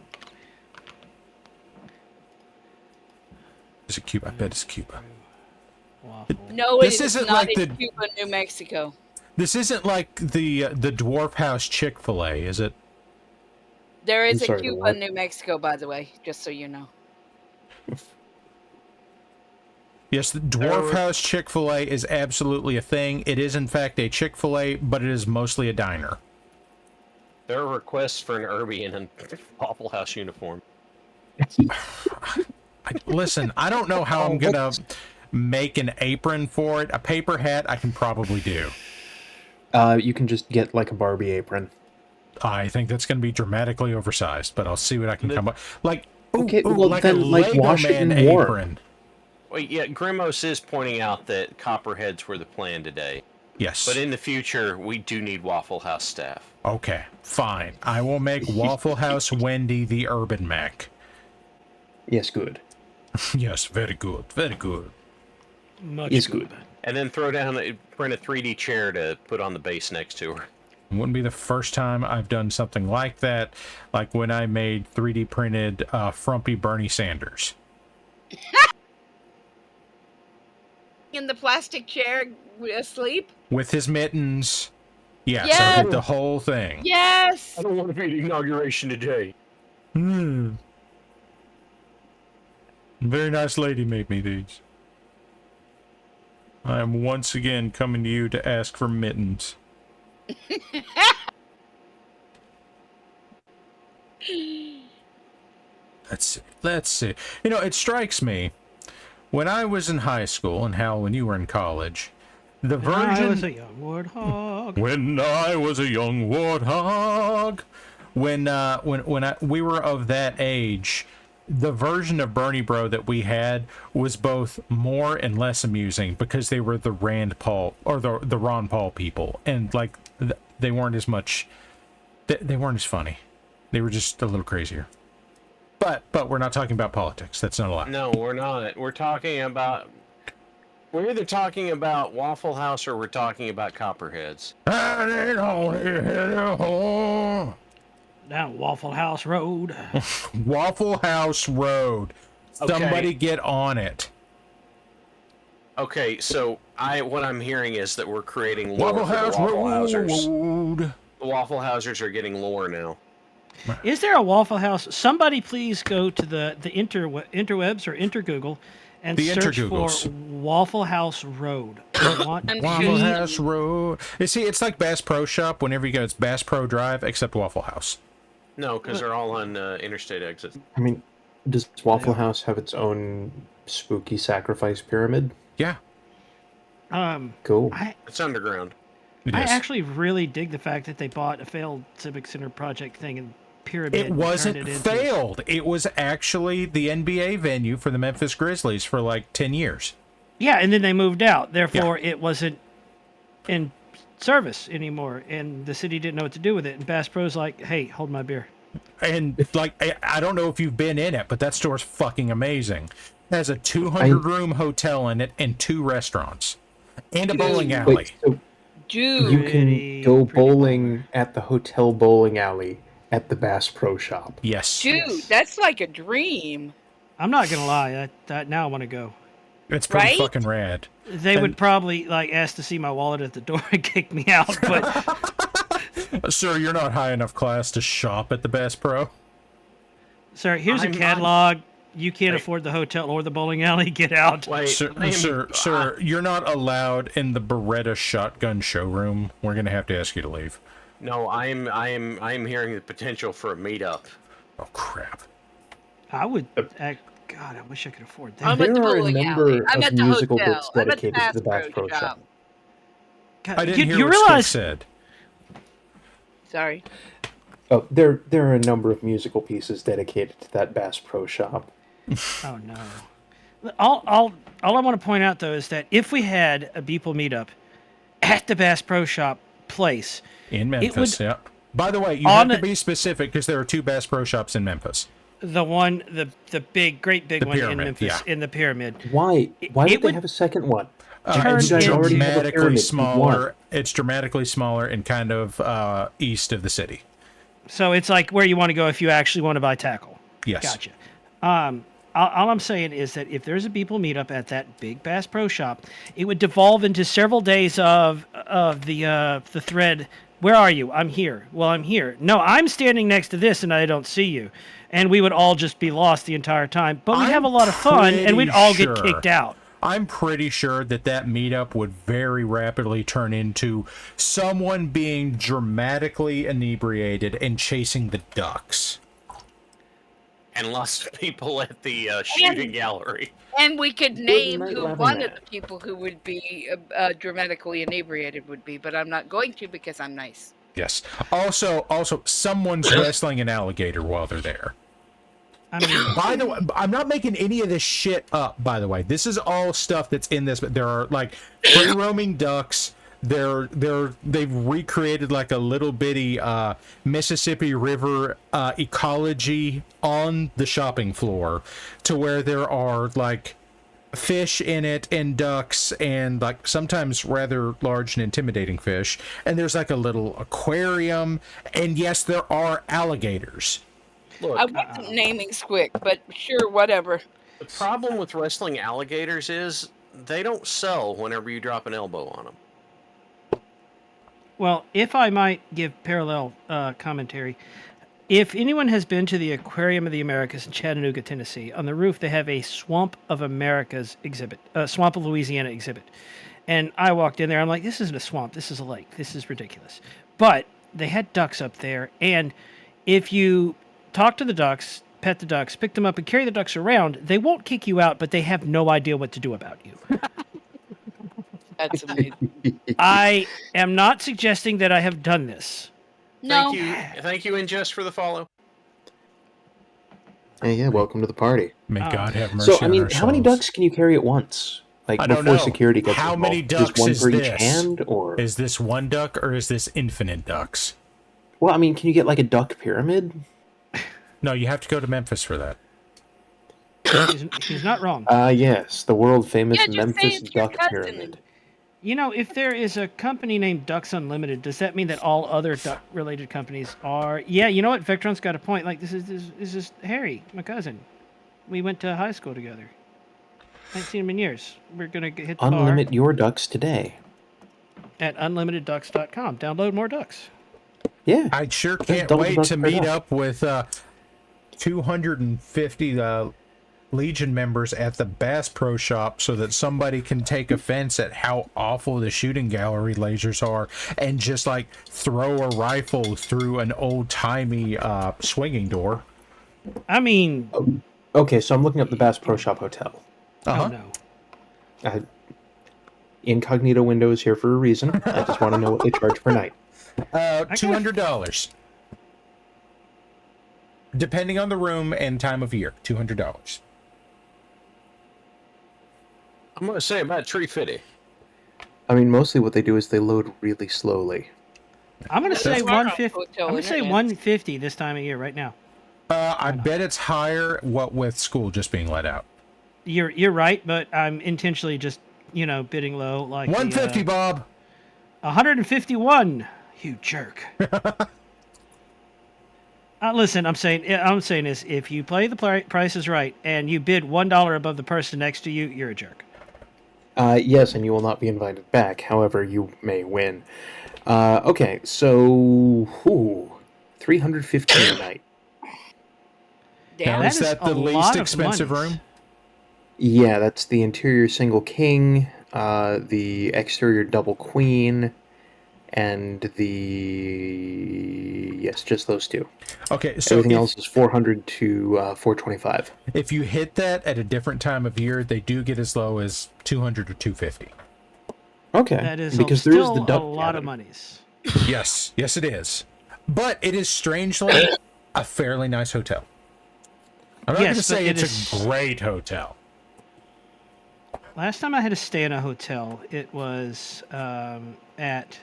Is it Cuba? I bet it's Cuba. Waffle. No, This it is isn't not like in the- Cuba, New Mexico. This isn't like the Dwarf House Chick-fil-A, is it? There is I'm sorry, a the Cuba, what? New Mexico, by the way, just so you know. Yes, the Dwarf House Chick-fil-A is absolutely a thing. It is, in fact, a Chick-fil-A, but it is mostly a diner. There are requests for an Irby in a Waffle House uniform. Listen, I don't know how I'm going to make an apron for it. A paper hat I can probably do. You can just get like a Barbie apron. I think that's going to be dramatically oversized, but I'll see what I can come up. Like, Okay, well, like then, a like, Lego wash it Man in warm. apron. Well, yeah, Grimos is pointing out that Copperheads were the plan today. Yes. But in the future, we do need Waffle House staff. Okay, fine. I will make Waffle House Wendy the urban mech. Yes, good. Yes, very good, very good. Much Is good. And then print a 3D chair to put on the base next to her. It wouldn't be the first time I've done something like that, like when I made 3D printed frumpy Bernie Sanders. In the plastic chair, asleep. With his mittens. Yes, Yes! I did the whole thing. Yes. I don't want to be at the inauguration today. Very nice lady made me these. I am once again coming to you to ask for mittens. Let's see. You know, it strikes me, when I was in high school, and Hal, when you were in college, the version... I was a young warthog. When I was a young warthog. We were of that age, the version of Bernie Bro that we had was both more and less amusing because they were the Rand Paul or the Ron Paul people, and like they weren't as much. They weren't as funny. They were just a little crazier. But we're not talking about politics. That's not allowed. No, we're not. We're either talking about Waffle House or we're talking about Copperheads. Down Waffle House Road. Waffle House Road. Somebody get on it. Okay, so what I'm hearing is that we're creating lore Waffle for the House Waffle Housers. Road. The Waffle Housers are getting lore now. Is there a Waffle House? Somebody please go to the interwebs or intergoogle and The search for intergoogles. Waffle House Road. Waffle House Road. You see, it's like Bass Pro Shop. Whenever you go, it's Bass Pro Drive, except Waffle House. No, because they're all on interstate exits. I mean, does Waffle House have its own spooky sacrifice pyramid? Yeah. Cool. It's underground. I actually really dig the fact that they bought a failed Civic Center project thing and pyramid. It wasn't and turned it into- failed. It was actually the NBA venue for the Memphis Grizzlies for like 10 years. Yeah, and then they moved out. Therefore, it wasn't in service anymore, and the city didn't know what to do with it. And Bass Pro's like, hey, hold my beer. And like, I don't know if you've been in it, but that store's fucking amazing. It has a 200-room hotel in it and 2 restaurants and a bowling alley. Wait, so Dude. you can go bowling at the hotel bowling alley at the Bass Pro Shop. Yes. Dude, that's like a dream. I'm not going to lie. Now I want to go. It's pretty Right? fucking rad. They would probably like ask to see my wallet at the door and kick me out, but Sir, you're not high enough class to shop at the Bass Pro. sir, here's a catalog. You can't afford the hotel or the bowling alley. Get out. Wait, Sir, you're not allowed in the Beretta shotgun showroom. We're gonna have to ask you to leave. No, I'm hearing the potential for a meetup. Oh crap! I would. God, I wish I could afford that. I'm at the There are a bowling number alley. I'm of at the musical hotel. bits I'm at the dedicated to the Bass Bass Pro Pro Shop. God, I didn't hear you what realize Skip said. Sorry. Oh, there are a number of musical pieces dedicated to that Bass Pro Shop. Oh no! All I want to point out though is that if we had a Beeple meetup at the Bass Pro Shop place In Memphis, would- yeah. By the way, you On have to a- be specific because there are 2 Bass Pro Shops in Memphis. the great big The one in pyramid, Memphis yeah. in the pyramid. Why? Why it would they would have a second one? turn It's You guys into- already have a dramatically pyramid. smaller. It's dramatically smaller and kind of east of the city. So it's like where you want to go if you actually want to buy tackle. Yes. Gotcha. All I'm saying is that if there's a Beeple meetup at that big Bass Pro Shop, it would devolve into several days of the thread. Where are you? I'm here. Well, I'm here. No, I'm standing next to this and I don't see you. And we would all just be lost the entire time. But we'd have a lot of fun and we'd all get kicked out. I'm pretty sure that meetup would very rapidly turn into someone being dramatically inebriated and chasing the ducks. And lots of people at the shooting gallery. And we could name night who loving one of that. the people who would be dramatically inebriated would be, but I'm not going to because I'm nice. Yes. Also, someone's wrestling an alligator while they're there. I mean, By the way, I'm not making any of this shit up, by the way. This is all stuff that's in this, but there are like free roaming ducks. They've recreated like a little bitty Mississippi River ecology on the shopping floor to where there are like fish in it and ducks and like sometimes rather large and intimidating fish. And there's like a little aquarium. And yes, there are alligators. Look, I wasn't naming Squick, but sure, whatever. the problem with wrestling alligators is they don't sell whenever you drop an elbow on them. well, if I might give parallel commentary, if anyone has been to the Aquarium of the Americas in Chattanooga, Tennessee, on the roof they have a Swamp of Americas exhibit, Swamp of Louisiana exhibit. And I walked in there, I'm like, this isn't a swamp, this is a lake, this is ridiculous. But they had ducks up there, and if you talk to the ducks, pet the ducks, pick them up, and carry the ducks around, they won't kick you out, but they have no idea what to do about you. That's amazing. I am not suggesting that I have done this. No. Thank you, Ingest, for the follow. Hey, yeah, welcome to the party. May God have mercy So, I mean, on how many ourselves. ducks can you carry at once? Like, I don't before know. security gets How involved? many ducks Just one is for each this? hand, or? Is this one duck or is this infinite ducks? Well, I mean, can you get like a duck pyramid? No, you have to go to Memphis for that. He's not wrong. Yes, the world famous Yeah, just say Memphis it's your Duck cousin. Pyramid. You know, if there is a company named Ducks Unlimited, does that mean that all other duck-related companies are? Yeah, you know what? Vectron's got a point. Like, this is Harry, my cousin. We went to high school together. I haven't seen him in years. We're gonna hit the Unlimit your ducks today. bar at unlimitedducks.com. Download more ducks. Yeah. I sure Just can't double wait duck to per meet duck. up with 250 Legion members at the Bass Pro Shop so that somebody can take offense at how awful the shooting gallery lasers are and just like throw a rifle through an old-timey swinging door. I mean, Okay, so I'm looking up the Bass Pro Shop Hotel. oh no. Incognito window is here for a reason. I just want to know what they charge per night. $200. Depending on the room and time of year, $200. I'm going to say about $350. I mean, mostly what they do is they load really slowly. I'm gonna say That's 150. hotel I'm gonna say internet. 150 this time of year, right now. I bet it's higher, what with school just being let out. You're right, but I'm intentionally just bidding low. Like 150, Bob. 151. You jerk. Listen, I'm saying is if you play the prices right and you bid $1 above the person next to you, you're a jerk. Yes, and you will not be invited back. However, you may win. Okay, so $315 a night. Now, Damn. is That is that the a least lot of expensive monies. room? Yeah, that's the interior single king, the exterior double queen, and just those two. Okay, so Everything if, else is 400 to 425. if you hit that at a different time of year, they do get as low as 200 or 250. Okay, That is because there is still the duck a lot of cabin. monies. Yes, yes, it is. But it is strangely a fairly nice hotel. I'm not Yes, going to say but it it's a great hotel. Last time I had to stay in a hotel, it was at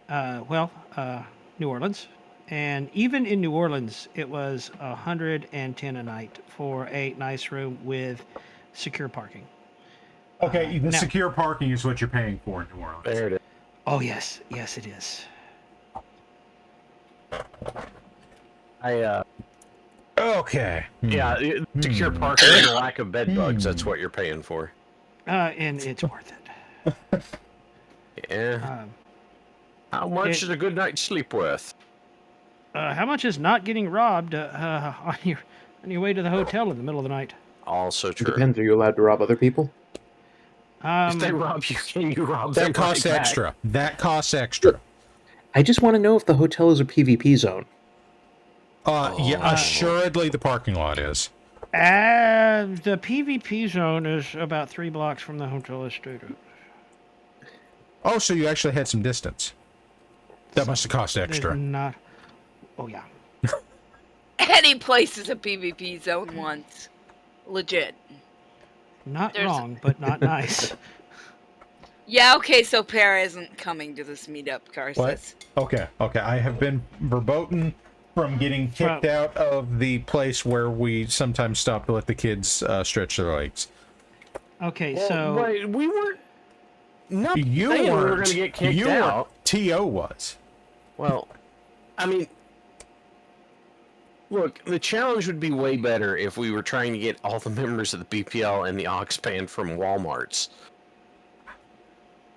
New Orleans, and even in New Orleans, it was $110 a night for a nice room with secure parking. Okay, the now- secure parking is what you're paying for in New Orleans. There it is. Oh yes, yes it is. Okay. Secure parking and lack of bed bugs, that's what you're paying for. And it's worth it. Yeah. Um, How much it- is a good night's sleep worth? how much is not getting robbed on your way to the hotel in the middle of the night? Also It true. depends. Are you allowed to rob other people? If they rob you, can you rob them? That costs right back? extra. That costs extra. I just want to know if the hotel is a PvP zone. Yeah, assuredly the parking lot is. The PvP zone is about 3 blocks from the hotel estate. Oh, so you actually had some distance. That must have cost There's extra. not. Oh yeah. Any place is a PvP zone once. Legit. Not There's- wrong, but not nice. Yeah, okay, so Para isn't coming to this meetup, What? Carsis. Okay. I have been verboten from getting kicked From- out of the place where we sometimes stop to let the kids stretch their legs. Okay, Well, so wait, we weren't. No, You saying we were weren't. going to get kicked you out. Weren't. T.O. was. Well, I mean, look, the challenge would be way better if we were trying to get all the members of the BPL and the Ox Band from Walmart's.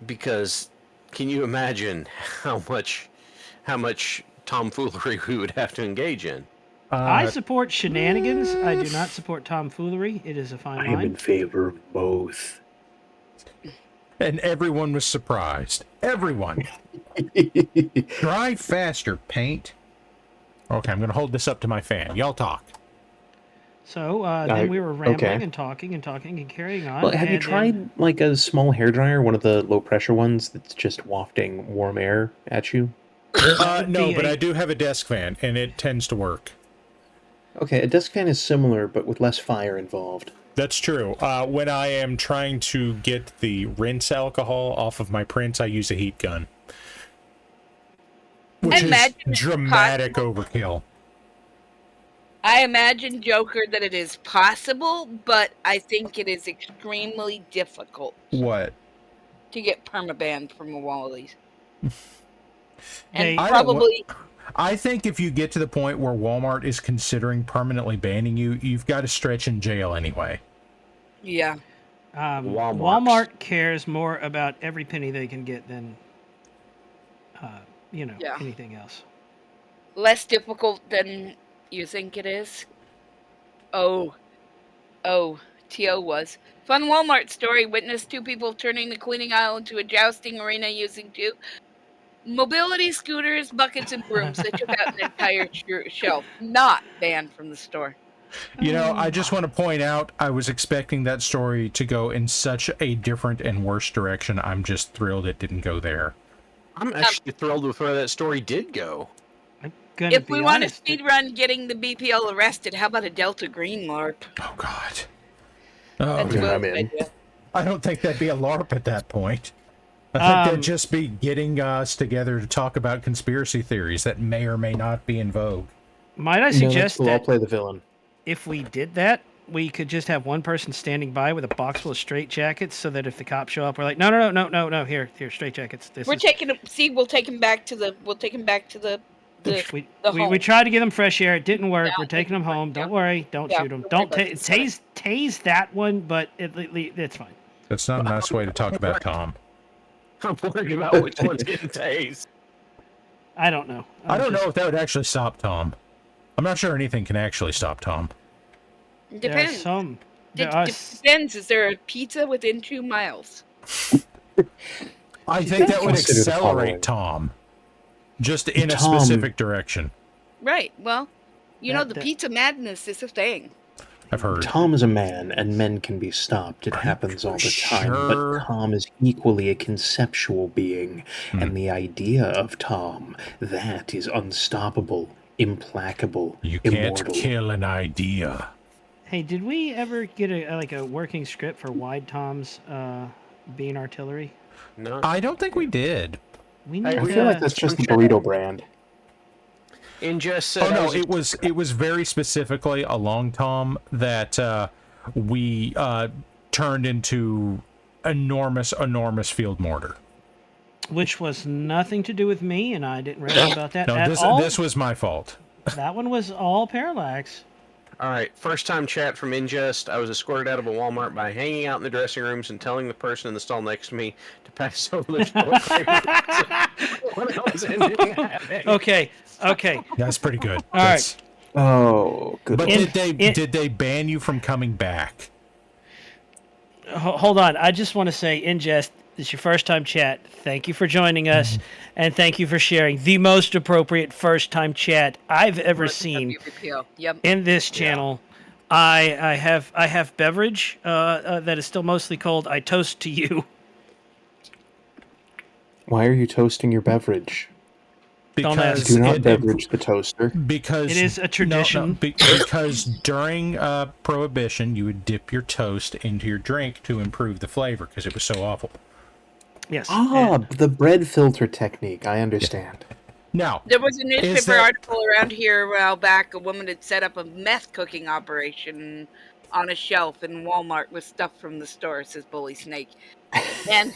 Because, can you imagine how much tomfoolery we would have to engage in? I support shenanigans. I do not support tomfoolery. It is a fine I am in line. favor of both. And everyone was surprised. Everyone. Drive faster, paint. Okay, I'm going to hold this up to my fan. Y'all talk. So then we were rambling okay. and talking and carrying on. Well, have you and tried then- like a small hairdryer, one of the low pressure ones that's just wafting warm air at you? No, but a- I do have a desk fan, and it tends to work. Okay, a desk fan is similar, but with less fire involved. That's true. When I am trying to get the rinse alcohol off of my prints, I use a heat gun. Which is Imagine it's dramatic overkill. I imagine, Joker, that it is possible, but I think it is extremely difficult What? to get permabanned from a wall of these. Hey, And I don't probably... I think if you get to the point where Walmart is considering permanently banning you, you've got to stretch in jail anyway. Yeah. Walmart cares more about every penny they can get than, Yeah. anything else. Less difficult than you think it is. Oh, T.O. was. Fun Walmart story. Witnessed two people turning the cleaning aisle into a jousting arena using two mobility scooters, buckets, and brooms. They took out an entire shelf. Not banned from the store. You know, I just want to point out, I was expecting that story to go in such a different and worse direction. I'm just thrilled it didn't go there. I'm actually thrilled with where that story did go. I'm gonna If be we want to honest, speed run getting the BPL arrested, how about a Delta Green LARP? Oh, God. That's yeah, Will's I'm in. idea. I don't think that'd be a LARP at that point. I think that'd just be getting us together to talk about conspiracy theories that may or may not be in vogue. might I No, that's suggest cool. I'll that play the villain. if we did that, we could just have one person standing by with a box full of straight jackets, so that if the cops show up, we're like, no, here, straight jackets. We'll take him back to the We home. tried to give them fresh air. It didn't work. Yeah, We're taking them home. Don't yeah. worry. Don't Yeah, shoot them. don't worry Don't about it. It's tase that one, but it's fine. That's not a nice way to talk about Tom. I'm worried about which one's getting tased. I don't know. I don't know if that would actually stop Tom. I'm not sure anything can actually stop Tom. There are Depends. some. There are Depends. Is there a pizza within 2 miles? I think that would Consider the following. accelerate Tom. Just in a Tom- specific direction. Right. Well, you know, the That- pizza madness is a thing. I've heard. Tom is a man, and men can be stopped. It happens all the time. sure? But Tom is equally a conceptual being, Hmm. and the idea of Tom, that is unstoppable, implacable, You can't immortal. kill an idea. Hey, did we ever get a working script for Wide Tom's bean artillery? No. I don't think we did. We I need I to. feel like that's just the burrito brand. Ingest said. Oh I no, was it was very specifically a long Tom that we turned into enormous field mortar. Which was nothing to do with me, and I didn't realize about that No, at all. this was my fault. That one was all Parallax. All right, first time chat from Ingest. I was escorted out of a Walmart by hanging out in the dressing rooms and telling the person in the stall next to me to pass over the toilet paper when I was ending that. Okay. That's pretty good. All right. Oh, good. But Lord. did they ban you from coming back? Hold on. I just want to say, Ingest, this is your first time chat. Thank you for joining us, and thank you for sharing the most appropriate first time chat I've ever seen WPL. Yep. in this channel. I have beverage that is still mostly cold. I toast to you. Why are you toasting your beverage? Don't ask. Do not beverage the toaster. Because It is a tradition. Because during Prohibition, you would dip your toast into your drink to improve the flavor because it was so awful. Yes. The bread filter technique. I understand. Now, There was a newspaper article around here a while back. A woman had set up a meth cooking operation on a shelf in Walmart with stuff from the store. Says Bully Snake, and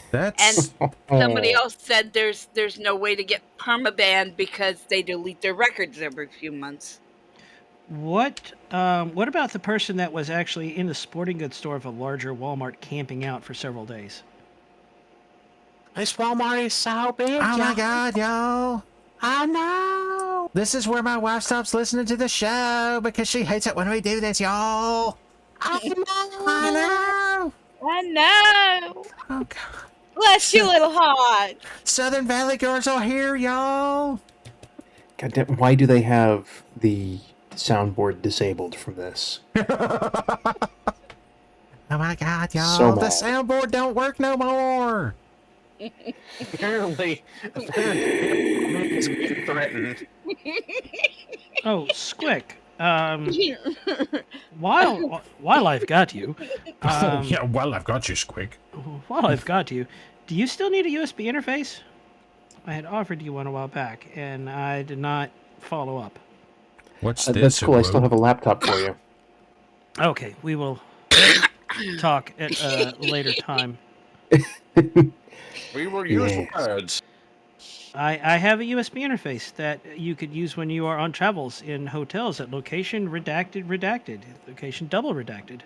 somebody else said there's no way to get permabanned because they delete their records every few months. What about the person that was actually in the sporting goods store of a larger Walmart camping out for several days? This Walmart is so big. oh my God, y'all! I know. This is where my wife stops listening to the show because she hates it when we do this, y'all. I know. I know. I know. Oh God. Bless you, little heart. Southern Valley girls are here, y'all. Goddamn, why do they have the soundboard disabled from this? Oh my God, y'all! So The mad. soundboard don't work no more. Apparently it's being threatened. Oh, Squick. While I've got you, Yeah, well, I've got you, Squig. while I've got you, do you still need a USB interface? I had offered you one a while back, and I did not follow up. What's this? That's cool. I still have a laptop for you. Okay, we will talk at a later time. We will use Yes. words. I have a USB interface that you could use when you are on travels in hotels at location redacted, location double redacted.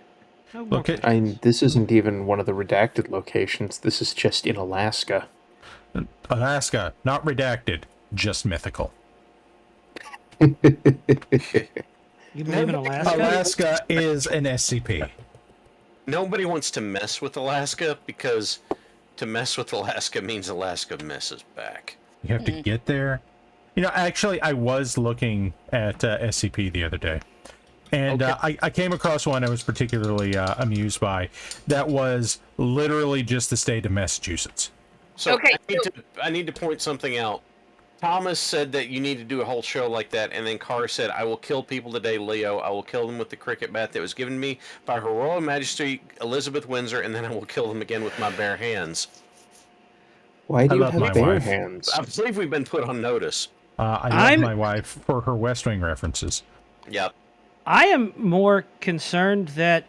No more Okay. questions. This isn't even one of the redacted locations. This is just in Alaska. Alaska, not redacted, just mythical. You live in Alaska? Alaska is an SCP. Nobody wants to mess with Alaska because to mess with Alaska means Alaska messes back. You have to get there. You know, actually, I was looking at SCP the other day, and I came across one I was particularly amused by. That was literally just the state of Massachusetts. So Okay, I need to point something out. Thomas said that you need to do a whole show like that, and then Carr said, "I will kill people today, Leo. I will kill them with the cricket bat that was given me by Her Royal Majesty Elizabeth Windsor, and then I will kill them again with my bare hands." Why do I you love have my bare wife. hands? I believe we've been put on notice. I I'm- love my wife for her West Wing references. Yep. I am more concerned that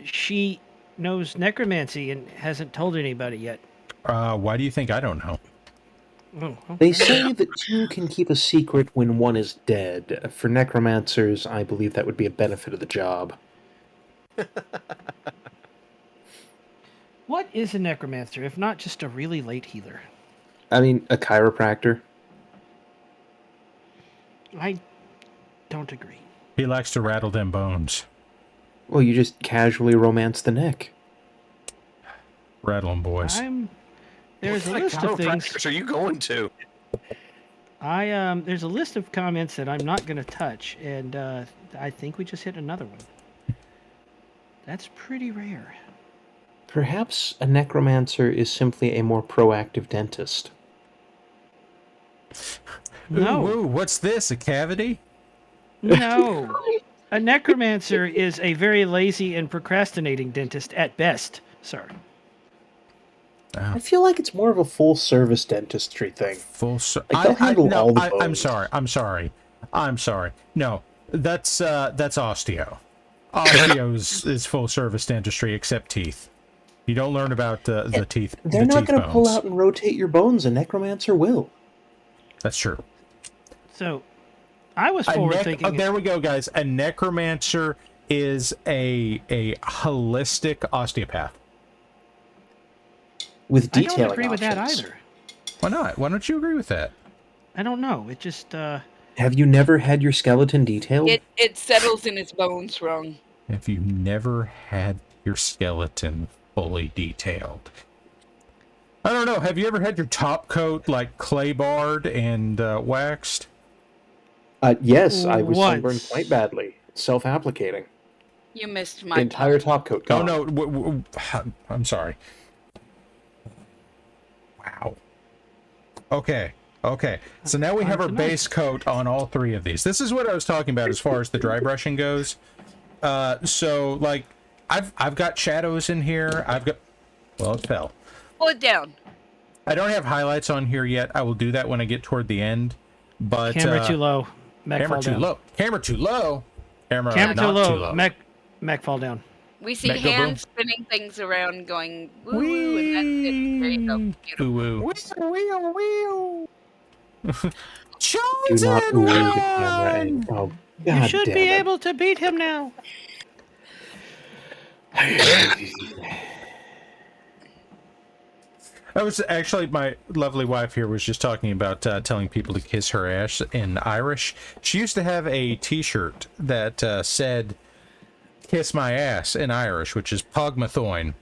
she knows necromancy and hasn't told anybody yet. Why do you think I don't know? Oh, They say that two can keep a secret when one is dead. For necromancers, I believe that would be a benefit of the job. what is a necromancer if not just a really late healer? I mean, a chiropractor. I don't agree. He likes to rattle them bones. Well, you just casually romance the neck. Rattle them, boys. There's a What list of things. chiropractors are you going to? There's a list of comments that I'm not going to touch, and I think we just hit another one. That's pretty rare. Perhaps a necromancer is simply a more proactive dentist. No. Ooh, what's this? A cavity? No. A necromancer is a very lazy and procrastinating dentist at best, sir. I feel like it's more of a full-service dentistry thing. Like, they'll handle all the I'm bones. sorry. No, that's osteo. Osteo is full service dentistry except teeth. You don't learn about the teeth. They're the not teeth going to pull bones. out and rotate your bones. A necromancer will. That's true. So, I was forward thinking. There we go, guys. A necromancer is a holistic osteopath. With I detailing don't agree with that options. either. Why not? Why don't you agree with that? I don't know. It just Have you never had your skeleton detailed? It settles in his bones wrong. If you never had your skeleton fully detailed. I don't know. Have you ever had your top coat like clay barred and waxed? Yes, I was Once. sunburned quite badly. Self-applicating. You missed The my entire top coat Oh gone. no! I'm sorry. Wow. Okay. Okay, so now we have our tonight. base coat on all three of these. This is what I was talking about as far as the dry brushing goes. So like, I've got shadows in here. Well, it fell. Pull it down. I don't have highlights on here yet. I will do that when I get toward the end. But Camera too low. Mech camera fall too down. low. Camera too low. Camera Camera not too low. Mech fall down. We see Make go boom. hands spinning things around, going woo woo, and that's it. There you go. Beautiful. Woo woo. Do not ooh the camera. And, oh, God You should damn be it. able to beat him now. I was actually, my lovely wife here was just talking about telling people to kiss her ass in Irish. She used to have a t-shirt that said kiss my ass in Irish, which is Pogmathoin.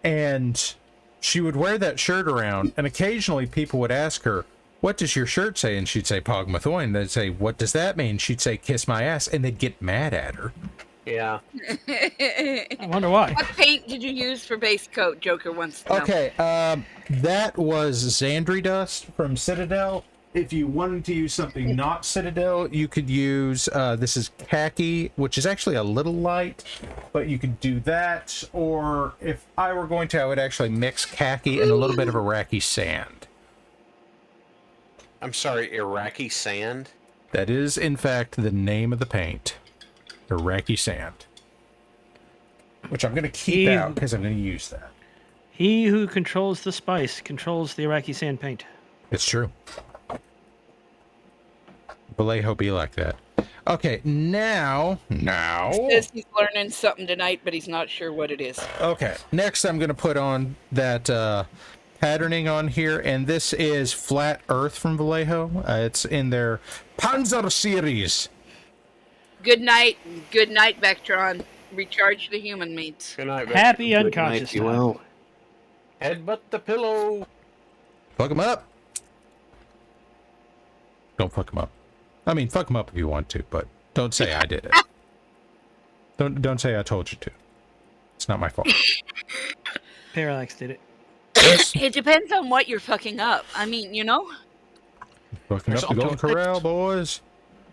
And she would wear that shirt around, and occasionally people would ask her, what does your shirt say? And she'd say Pogmathoin. They'd say, what does that mean? She'd say kiss my ass, and they'd get mad at her. Yeah. I wonder why. What paint did you use for base coat? Joker wants to know. Okay, that was Xandri Dust from Citadel. If you wanted to use something not Citadel, you could use, this is khaki, which is actually a little light, but you could do that, or if I were going to, I would actually mix khaki and a little bit of Iraqi sand. I'm sorry, Iraqi sand? That is, in fact, the name of the paint. Iraqi sand. Which I'm going to keep out because I'm going to use that. He who controls the spice controls the Iraqi sand paint. It's true. Vallejo be like that. Okay, now. Says he's learning something tonight, but he's not sure what it is. Okay, next I'm going to put on that patterning on here, and this is Flat Earth from Vallejo. It's in their Panzer series. Good night, Vectron. Recharge the human meats. Good night, Happy Good unconscious night, time. well. Headbutt the pillow. Fuck them up. Don't fuck them up. I mean, fuck them up if you want to, but don't say I did it. Don't say I told you to. It's not my fault. Parallax did it. It depends on what you're fucking up. I mean, you know? Fucking up the Golden Corral, boys.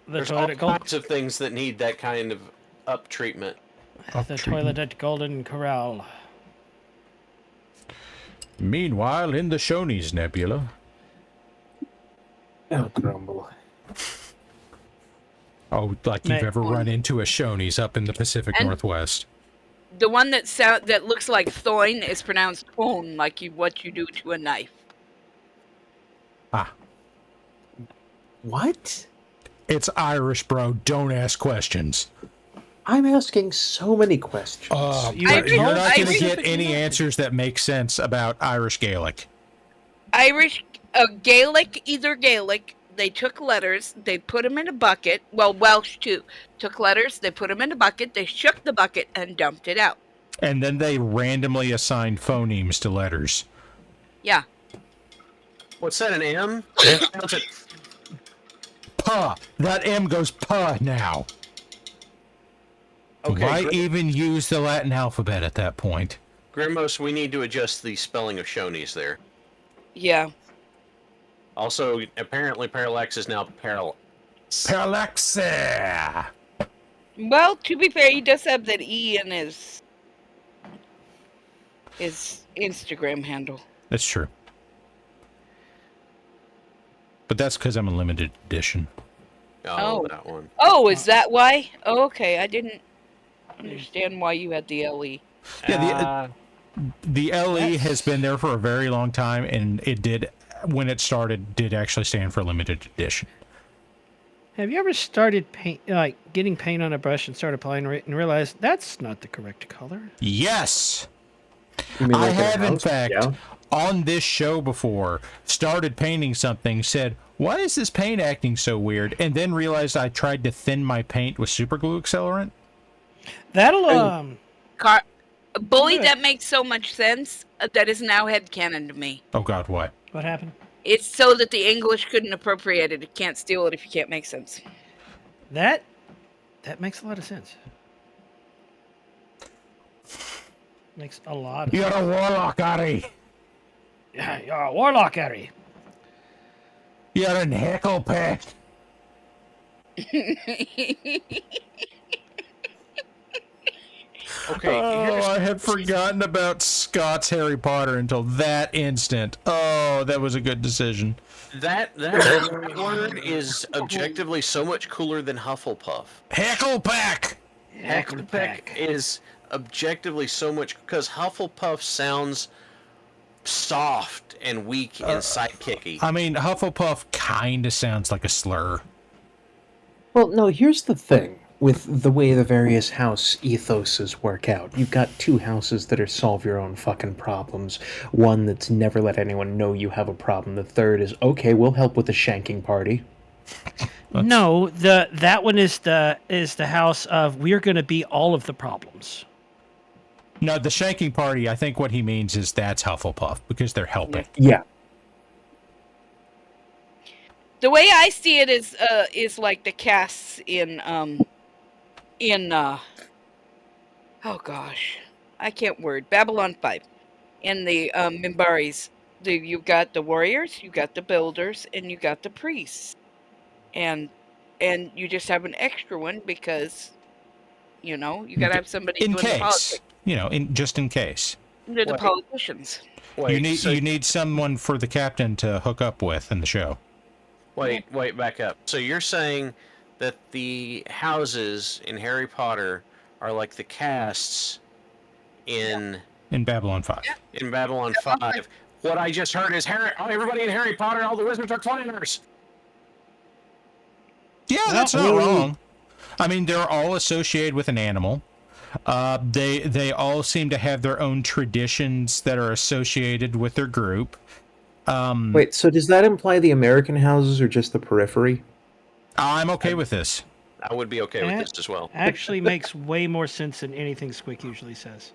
The There's all toilet gold. kinds of things that need that kind of up treatment. The toilet at Golden Corral. Meanwhile, in the Shoney's Nebula. Oh, crumble. Oh, like you've ever run into a Shoney's up in the Pacific Northwest. The one that looks like thoin is pronounced thone, like what you do to a knife. Ah. What? It's Irish, bro. Don't ask questions. I'm asking so many questions. You're not going to get any answers that make sense about Irish Gaelic. Gaelic, either Gaelic. They took letters, they put them in a bucket. Well, Welsh too. Took letters, they put them in a bucket, they shook the bucket and dumped it out. And then they randomly assigned phonemes to letters. Yeah. What's that, an M? Pronounce it. Puh. That M goes puh now. Okay, Why even use the Latin alphabet at that point? Grimos, we need to adjust the spelling of Shoney's there. Yeah. Also, apparently Parallax is now Parallax. Well, to be fair, he does have that E in his Instagram handle. That's true. But that's because I'm a limited edition. Oh, that one. Oh, is that why? Oh, okay, I didn't understand why you had the LE. Yeah, the LE has been there for a very long time, and it did, when it started, did actually stand for limited edition. Have you ever started getting paint on a brush and started applying it and realized that's not the correct color? Yes! You mean I like in a have, in house? fact, Yeah. on this show before, started painting something, said, why is this paint acting so weird? And then realized I tried to thin my paint with superglue accelerant. That'll, Bully, Good. that makes so much sense. That is now headcanon to me. Oh, God, what? What happened? It's so that the English couldn't appropriate it. It can't steal it if you can't make sense. That makes a lot of sense. Makes a lot of You're sense. a warlock, Ari. Yeah, you're a warlock, Harry. You're an heckle pack. Okay, Oh, I had forgotten about Scott's Harry Potter until that instant. Oh, that was a good decision. that word is objectively so much cooler than Hufflepuff. Heckle pack. Hecklepeck is objectively so much because Hufflepuff sounds soft and weak and sidekicky. I mean, Hufflepuff kind of sounds like a slur. Well, no, here's the thing with the way the various house ethoses work out. You've got two houses that are solve your own fucking problems. One that's never let anyone know you have a problem. The third is, okay, we'll help with the shanking party. No, that one is the house of we're going to be all of the problems. No, the shanking party, I think what he means is that's Hufflepuff because they're helping. Yeah. The way I see it is like the casts in oh gosh, I can't word Babylon 5. In the Minbaris, you've got the warriors, you got the builders, and you got the priests, and you just have an extra one because you gotta have somebody In doing the case, politics. just in case. They're the politicians. Wait, You need someone for the captain to hook up with in the show. Wait, back up. So you're saying that the houses in Harry Potter are like the casts in Babylon 5. in Babylon 5. What I just heard is everybody in Harry Potter, all the wizards are climbers. Yeah, that's not wrong. I mean, they're all associated with an animal. They all seem to have their own traditions that are associated with their group. Wait, so does that imply the American houses are just the periphery? I'm okay with this. I would be okay with this as well. Actually makes way more sense than anything Squick usually says.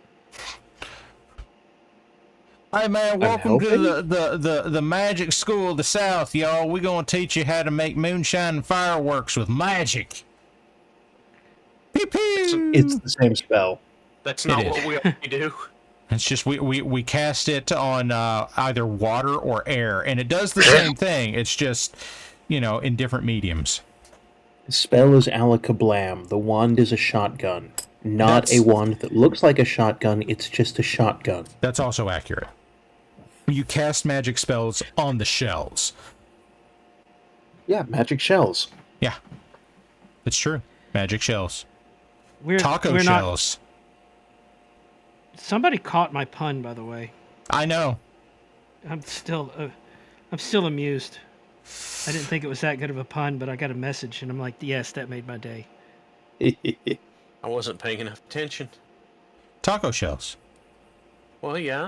Hey man, welcome to the magic school of the South, y'all. We're gonna teach you how to make moonshine and fireworks with magic. Pew pew. It's the same spell. That's not what we already do. It's just we cast it on either water or air, and it does the same thing. It's just, in different mediums. The spell is Alakablam. The wand is a shotgun. Not a wand that looks like a shotgun, it's just a shotgun. That's also accurate. You cast magic spells on the shells. Yeah, magic shells. Yeah, it's true. Magic shells. We're shells. Somebody caught my pun, by the way. I know. I'm still amused. I didn't think it was that good of a pun, but I got a message, and I'm like, yes, that made my day. I wasn't paying enough attention. Taco shells. Well, yeah.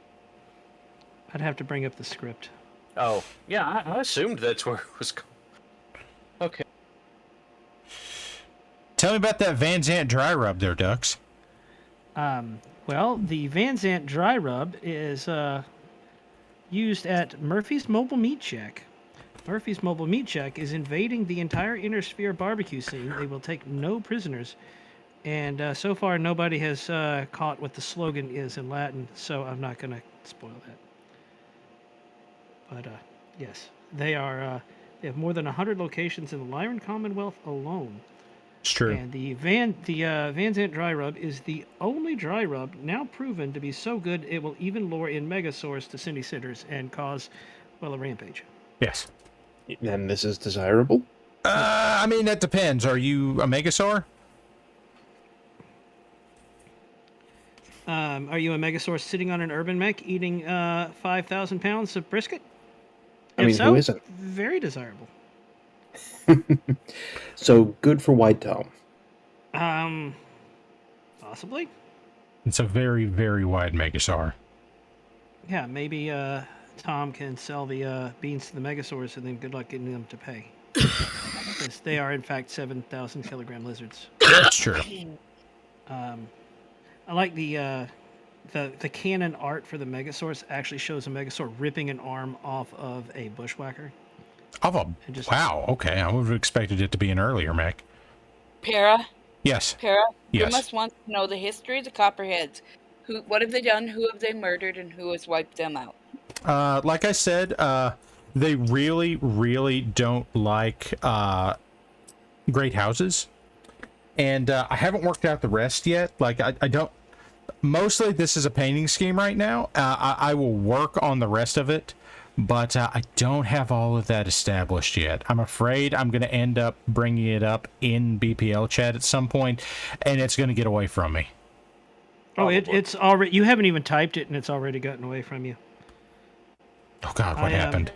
I'd have to bring up the script. Oh, yeah, I assumed that's where it was going. Okay. Tell me about that Van Zant dry rub there, Ducks. Well, the Van Zant dry rub is used at Murphy's Mobile Meat Shack. Murphy's Mobile Meat Shack is invading the entire Inner Sphere barbecue scene. They will take no prisoners. And so far, nobody has caught what the slogan is in Latin, so I'm not going to spoil that. But yes, they have more than 100 locations in the Lyran Commonwealth alone. It's true. And the Van Zant dry rub is the only dry rub now proven to be so good it will even lure in Megasaurs to City Sitters and cause, well, a rampage. Yes. And this is desirable? I mean, that depends. Are you a Megasaur? Are you a Megasaur sitting on an urban mech eating 5,000 pounds of brisket? I mean, who isn't? Very desirable. So, good for White Tom. Possibly. It's a very, very wide Megasaur. Yeah, maybe Tom can sell the beans to the Megasaurs, and then good luck getting them to pay. Because they are, in fact, 7,000 kilogram lizards. That's true. I like the canon art for the Megasaurs actually shows a Megasaur ripping an arm off of a bushwhacker. Wow, okay. I would have expected it to be an earlier mech. Para? Yes. Para? Yes. You must want to know the history of the Copperheads. What have they done? Who have they murdered? And who has wiped them out? Like I said, they really, really don't like great houses. And I haven't worked out the rest yet. Like, I don't... Mostly, this is a painting scheme right now. I will work on the rest of it, but I don't have all of that established yet. I'm afraid I'm going to end up bringing it up in BPL chat at some point, and it's going to get away from me. Oh, it's already... You haven't even typed it, and it's already gotten away from you. Oh, God, what happened?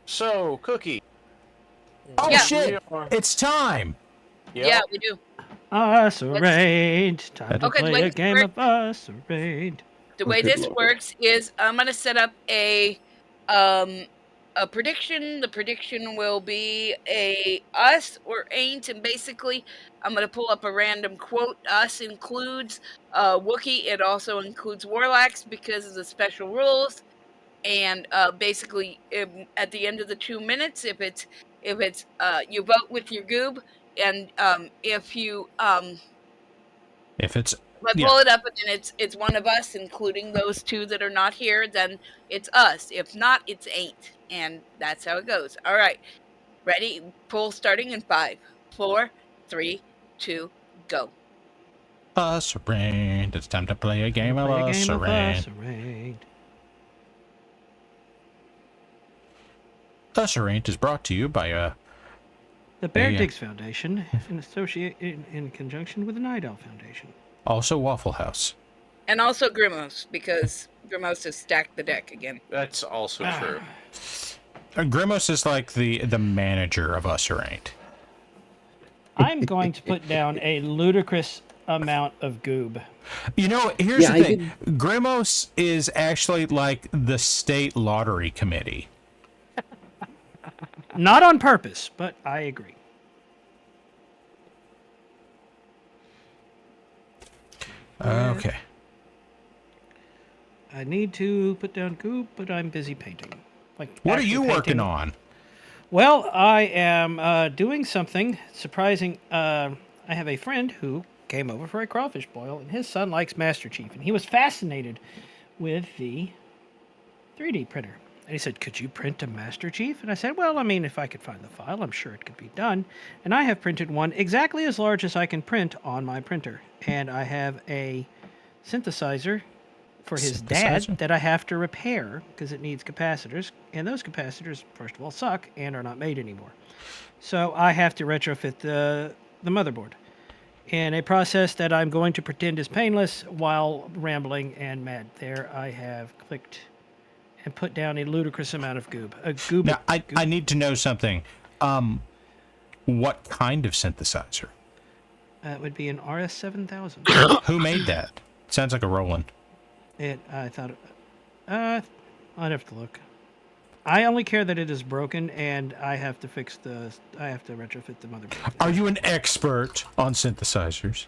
So, Cookie. Oh, Yeah. shit! It's time! Yeah, we do. Us arraigned. Time to Okay, play a game of us arraigned. The way this works is I'm gonna set up a prediction. The prediction will be a us or ain't, and basically I'm gonna pull up a random quote. Us includes Wookiee. It also includes Warlocks because of the special rules. And basically, at the end of the 2 minutes, if it's you vote with your goob, and if you If it's... I pull it up and then it's one of us, including those two that are not here, then it's us. If not, it's ain't. And that's how it goes. All right. Ready? Pull starting in 5, 4, 3, 2, go. Us arraigned. It's time to play a game of us arraigned. Us arraigned is brought to you by The Bear Digs Foundation, in conjunction with the Night Owl Foundation. Also Waffle House. And also Grimos, because Grimos has stacked the deck again. That's also true. Grimos is like the manager of Us Arraigned. I'm going to put down a ludicrous amount of goob. You know, here's the thing. Grimos is actually like the state lottery committee. Not on purpose, but I agree. Okay. I need to put down goop, but I'm busy painting. What are you working on? Well, I am doing something surprising. I have a friend who came over for a crawfish boil, and his son likes Master Chief, and he was fascinated with the 3D printer. And he said, "Could you print a Master Chief?" And I said, "Well, I mean, if I could find the file, I'm sure it could be done." And I have printed one exactly as large as I can print on my printer. And I have a synthesizer for his dad that I have to repair because it needs capacitors. And those capacitors, first of all, suck and are not made anymore. So I have to retrofit the motherboard in a process that I'm going to pretend is painless while rambling and mad. There I have clicked and put down a ludicrous amount of goob. Now, I need to know something. What kind of synthesizer? It would be an RS-7000. Who made that? Sounds like a Roland. I thought... I'd have to look. I only care that it is broken, and I have to I have to retrofit the motherboard. Are you an expert on synthesizers?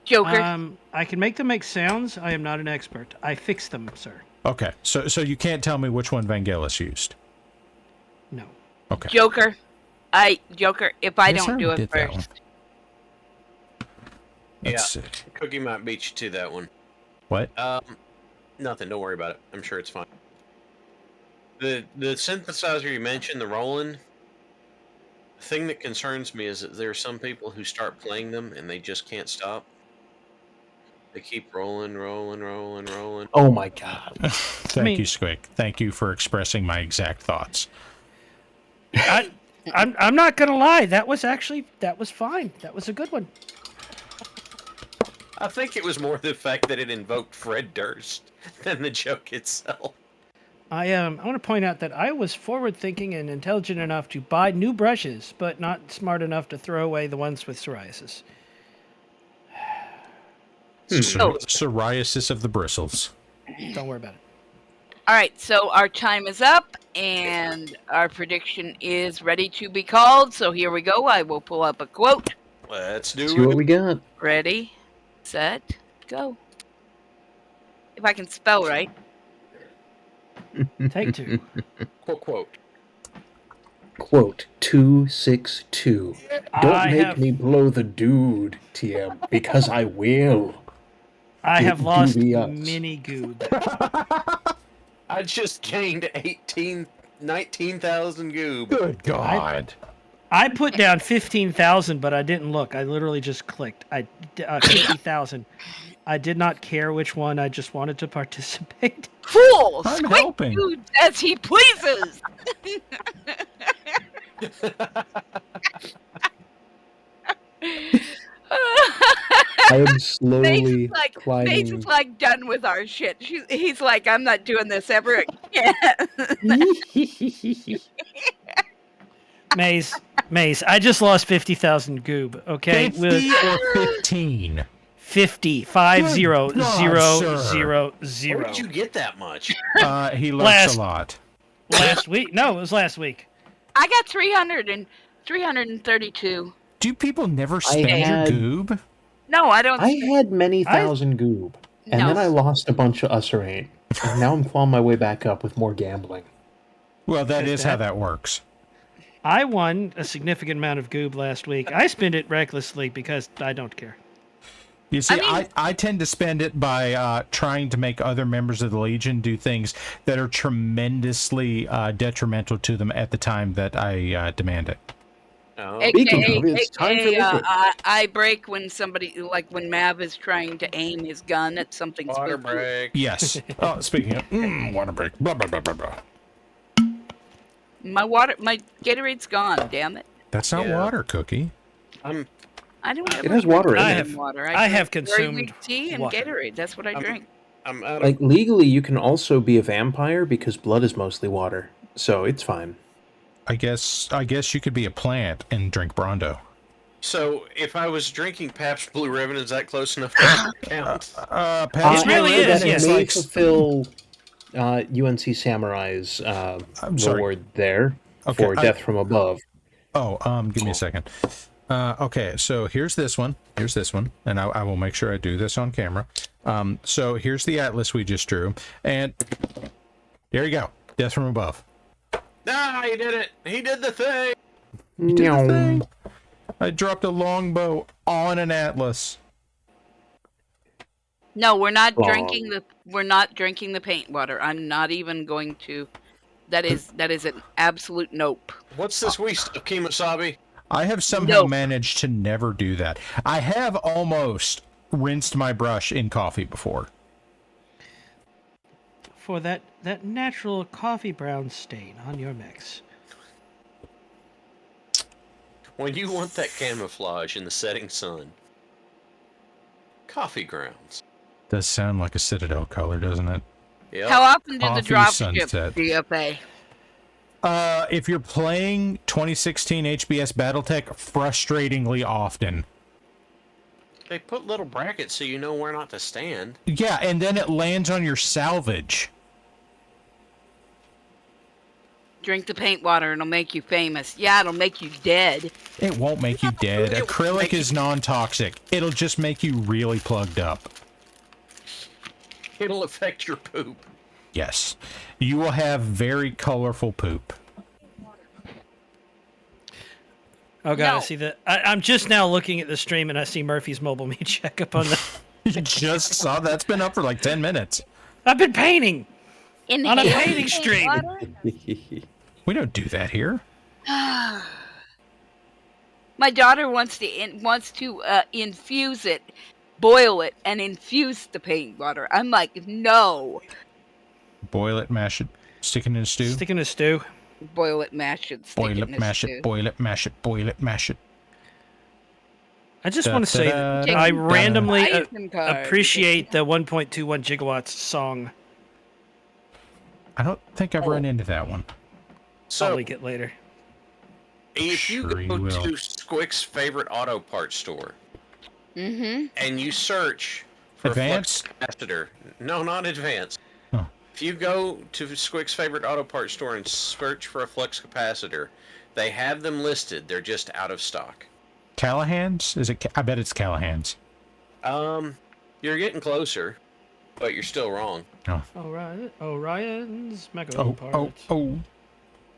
Joker. I can make them make sounds. I am not an expert. I fix them, sir. Okay, so you can't tell me which one Vangelis used? No. Okay. Joker, if I don't do it first. Let's see. Cookie might beat you to that one. What? Nothing. Don't worry about it. I'm sure it's fine. The synthesizer you mentioned, the Roland. The thing that concerns me is that there are some people who start playing them and they just can't stop. They keep rolling. Oh my god. Thank you, Squick. Thank you for expressing my exact thoughts. I'm not gonna lie. That was fine. That was a good one. I think it was more the fact that it invoked Fred Durst than the joke itself. I want to point out that I was forward-thinking and intelligent enough to buy new brushes, but not smart enough to throw away the ones with psoriasis. Psoriasis of the bristles. Don't worry about it. All right, so our time is up, and our prediction is ready to be called. So here we go. I will pull up a quote. Let's do See what we got. Ready, set, go. If I can spell right. Take two. Quote. Quote 262. Don't make me blow the dude, TM, because I will. I have lost dubious. mini goob. I just gained 18 19,000 goob. Good God. I put down 15,000, but I didn't look. I literally just clicked. 50,000. I did not care which one. I just wanted to participate. Fool! I'm Squid helping. Dude as he pleases! I am slowly Mace climbing. is like done with our shit. He's like, I'm not doing this ever again. Maze, I just lost 50,000 goob, okay? 50 or 15? 50, 5 0 Good God, 0 sir. 0 Where 0. did you get that much? He lurks Last- a lot. Last week? No, it was last week. I got 332. Do people never spend had- your goob? No, I don't. I had many thousand goob, and No. then I lost a bunch of usserate, and now I'm clawing my way back up with more gambling. Well, that is how that works. I won a significant amount of goob last week. I spent it recklessly because I don't care. You see, I I tend to spend it by trying to make other members of the Legion do things that are tremendously detrimental to them at the time that I demand it. Oh. Speaking of, it's time for liquid. I break when somebody, like when Mav is trying to aim his gun at something Water spooky. break. Yes. Oh, speaking of water break. Blah, blah, blah, blah, blah. My Gatorade's gone. Damn it! That's not Yeah. water, Cookie. I don't. It has water in I it. have- water. I have drink very consumed weak tea and water. Gatorade. That's what I drink. I'm out of. Like, legally, you can also be a vampire because blood is mostly water, so it's fine. I guess you could be a plant and drink Brondo. So, if I was drinking Pabst Blue Ribbon, is that close enough to count? Pabst It really Blue Ribbon is, yes. May like- fulfill UNC Samurai's I'm sorry. reward there Okay, for Death from Above. Oh, give me a second. Okay, so here's this one. Here's this one, and I will make sure I do this on camera. So here's the atlas we just drew, and there you go. Death from Above. Ah, he did it! He did the thing! You did the thing. I dropped a longbow on an atlas. No, we're not Wrong. drinking the. We're not drinking the paint water. I'm not even going to. That is an absolute nope. What's this wee stuff, Kemosabe? I have somehow Nope. managed to never do that. I have almost rinsed my brush in coffee before. For that natural coffee brown stain on your mix. When you want that camouflage in the setting sun. Coffee grounds. Does sound like a Citadel color, doesn't it? Yep. How often do the Coffee dropship sunset. DFA? If you're playing 2016 HBS BattleTech, frustratingly often. They put little brackets so you know where not to stand. Yeah, and then it lands on your salvage. Drink the paint water and it'll make you famous. Yeah, it'll make you dead. It won't make you dead. It won't Acrylic make is non-toxic. It'll just make you really plugged up. It'll affect your poop. Yes. You will have very colorful poop. Oh god, No. I see that. I'm just now looking at the stream and I see Murphy's mobile me check up on the. You just saw that's been up for like 10 minutes. I've been painting on a Inhale painting paint stream. water? We don't do that here. My daughter wants to infuse it, boil it, and infuse the paint water. I'm like, no. Boil it, mash it, stick it in a stew. Stick in a stew. Boil it, mash it, stick Boil it it, in a mash stew. it, boil it, mash it, boil it, mash it. I just want to say that Da-da-da-da. I randomly Item card. appreciate the 1.21 gigawatts song. I don't think I've run into that one. So, I'll leak it later. if you Sure you go will. to Squick's favorite auto parts store Mm-hmm. and you search for Advanced? a flux capacitor, no, not advanced. Oh. If you go to Squick's favorite auto parts store and search for a flux capacitor, they have them listed. They're just out of stock. Callahan's? Is it? I bet it's Callahan's. You're getting closer, but you're still wrong. Orion's Mega Oh, Parts.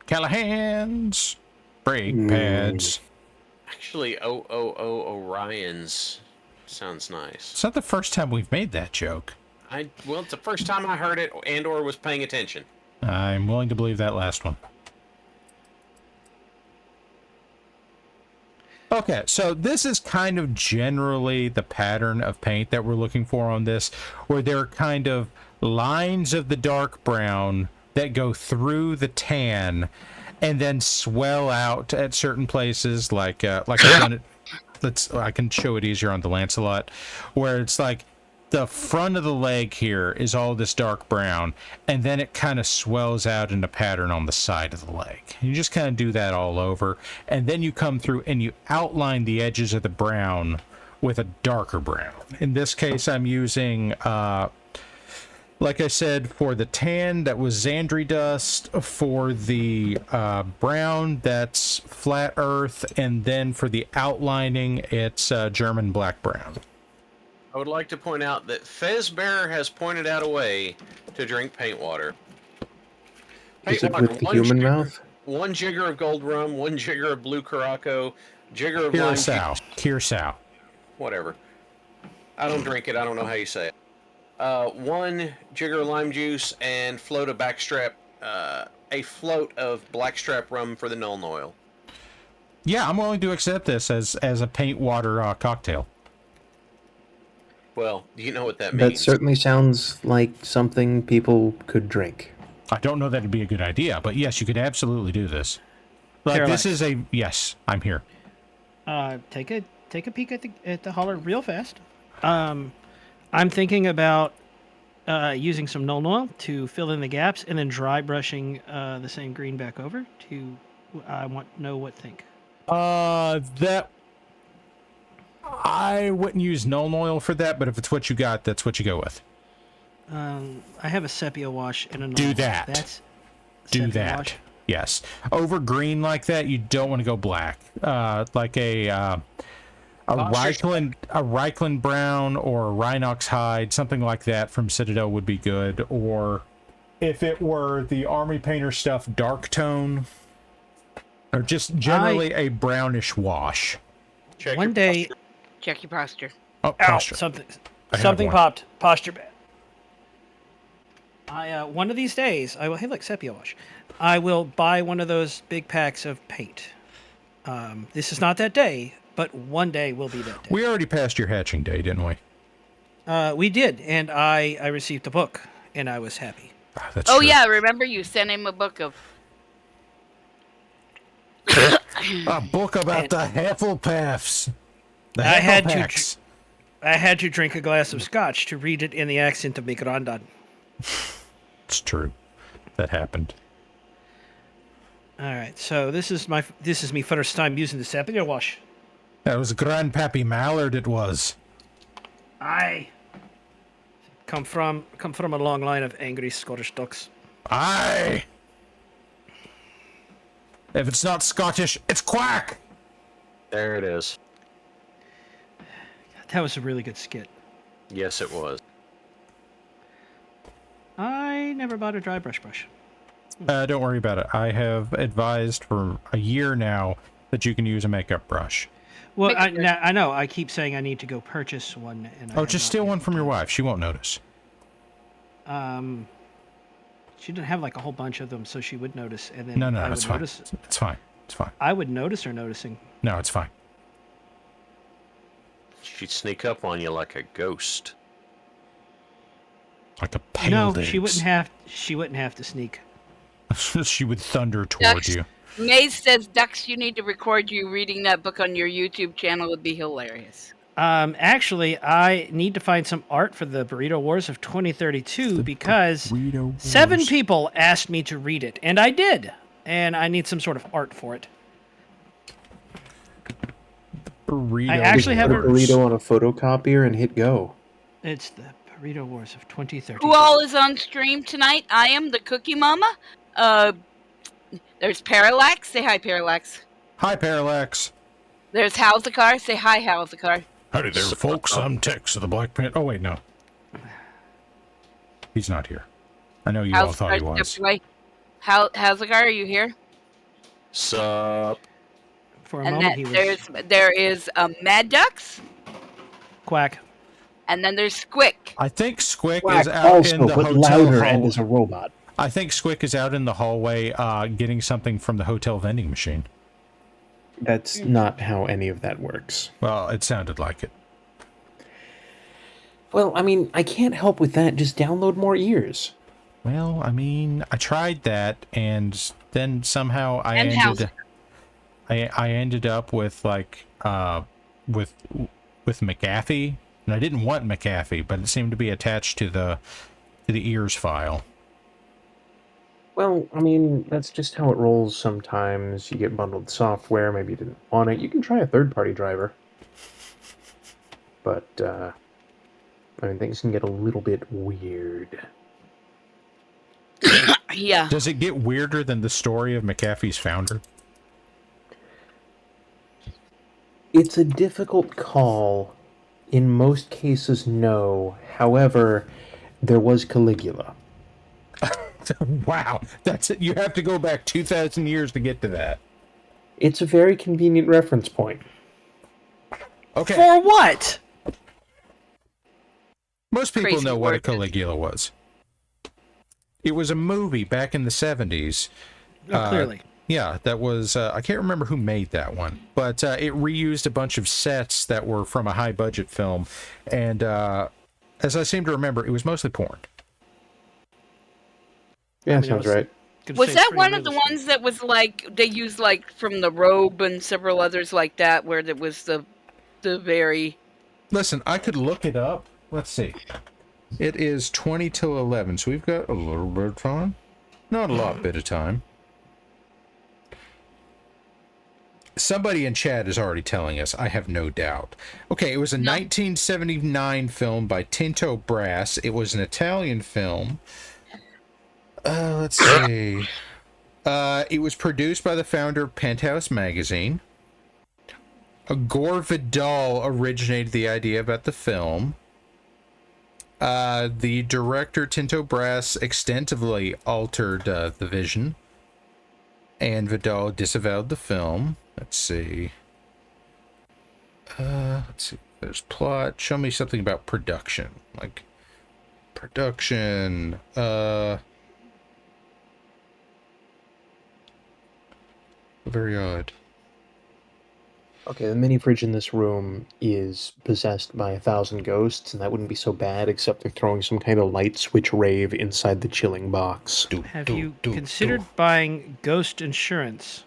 Callahan's. Brake pads. Actually, Orion's sounds nice. It's not the first time we've made that joke. Well, it's the first time I heard it and/or was paying attention. I'm willing to believe that last one. Okay, so this is kind of generally the pattern of paint that we're looking for on this, where there are kind of lines of the dark brown that go through the tan and then swell out at certain places, like I've done it. I can show it easier on the Lancelot, where it's like the front of the leg here is all this dark brown, and then it kind of swells out in a pattern on the side of the leg. You just kind of do that all over, and then you come through and you outline the edges of the brown with a darker brown. In this case, I'm using, like I said, for the tan, that was Xandri dust. For the brown, that's flat earth, and then for the outlining, it's German black brown. I would like to point out that Fezbear has pointed out a way to drink paint water. Is it with the human mouth? 1 jigger of gold rum, 1 jigger of blue Curaçao, jigger of Curacao. lime juice. Curacao. Whatever. I don't drink it. I don't know how you say it. 1 jigger of lime juice and float of backstrap, a float of blackstrap rum for the Nuln oil. Yeah, I'm willing to accept this as a paint water cocktail. Well, do you know what that means? That certainly sounds like something people could drink. I don't know that it'd be a good idea, but yes, you could absolutely do this. Like, this is a... Yes, I'm here. Take a peek at the holler real fast. I'm thinking about using some Nuln oil to fill in the gaps, and then dry brushing the same green back over. I want to know what think. That... I wouldn't use Nuln oil for that, but if it's what you got, that's what you go with. I have a sepia wash and a Nuln. Do that. Do that. Wash. Yes. Over green like that, you don't want to go black. Like a Reichland brown or a Rhinox hide, something like that from Citadel would be good. Or if it were the Army Painter stuff, dark tone, or just generally a brownish wash. One day. Check your posture. Oh, posture. Something popped. Posture bad. One of these days, I will. Hey, look, sepia wash. I will buy one of those big packs of paint. This is not that day, but one day will be that day. We already passed your hatching day, didn't we? We did, and I received a book, and I was happy. That's true. True. Yeah, remember you sent him a book of... A book about the Hufflepuffs. The I had to drink a glass of scotch to read it in the accent of Migrandad. It's true. That happened. All right, so this is me first time using the sepia wash. That was Grandpappy Mallard. It was. I come from a long line of angry Scottish ducks. Aye. If it's not Scottish, it's quack. There it is. That was a really good skit. Yes, it was. I never bought a dry brush. Don't worry about it. I have advised for a year now that you can use a makeup brush. Well, I know. I keep saying I need to go purchase one. And just steal one from your wife. She won't notice. She didn't have like a whole bunch of them, so she would notice. And then No, it's fine. It's fine. It's fine. I would notice her noticing. No, it's fine. She'd sneak up on you like a ghost. Like a pale No, days. she wouldn't have to sneak. She would thunder toward you. Maze says, Dux, you need to record you reading that book on your YouTube channel. It would be hilarious. Actually, I need to find some art for the Burrito Wars of 2032 because 7 people asked me to read it, and I did. And I need some sort of art for it. Burrito. I actually have a burrito on a photocopier and hit go. It's the Burrito Wars of 2032. Who all is on stream tonight? I am the Cookie Mama. There's Parallax. Say hi, Parallax. Hi, Parallax. There's Halzakar. Say hi, Halzakar. Howdy there, folks. I'm Tex of the Black Panther. Oh, wait, no. He's not here. I know you all thought he was. Halzakar, are you here? Sup? For a moment, he was... There is Mad Ducks. Quack. And then there's Squick. I think Squick Quack is out also, in the but hotel louder hall. and is a robot. I think Squick is out in the hallway getting something from the hotel vending machine. That's not how any of that works. Well, it sounded like it. Well, I mean, I can't help with that. Just download more ears. Well, I mean, I tried that, and then somehow I ended up with like with McAfee, and I didn't want McAfee, but it seemed to be attached to the ears file. Well, I mean, that's just how it rolls sometimes. You get bundled software, maybe you didn't want it. You can try a third-party driver. But, I mean, things can get a little bit weird. Yeah. Does it get weirder than the story of McAfee's founder? It's a difficult call. In most cases, no. However, there was Caligula. Wow, that's it. You have to go back 2,000 years to get to that. It's a very convenient reference point. Okay. For what? Most people Crazy know what a word. Caligula was. It was a movie back in the 70s. Clearly. Yeah, that was, I can't remember who made that one, but it reused a bunch of sets that were from a high-budget film, and as I seem to remember, it was mostly porn. Yeah, sounds right. Was that one of the ones that was like they used like from The Robe and several others like that, where there was the very Listen, I could look it up. Let's see. It is 20 till 11, so we've got a little bit of time. Not a lot bit of time. Somebody in chat is already telling us, I have no doubt. Okay, it was a 1979 film by Tinto Brass. It was an Italian film. Let's see. It was produced by the founder of Penthouse Magazine. Gore Vidal originated the idea about the film. The director, Tinto Brass, extensively altered the vision. And Vidal disavowed the film. Let's see. There's plot. Show me something about production. Like, production. Very odd. Okay, the mini fridge in this room is possessed by 1,000 ghosts, and that wouldn't be so bad, except they're throwing some kind of light switch rave inside the chilling box. Have you considered buying ghost insurance?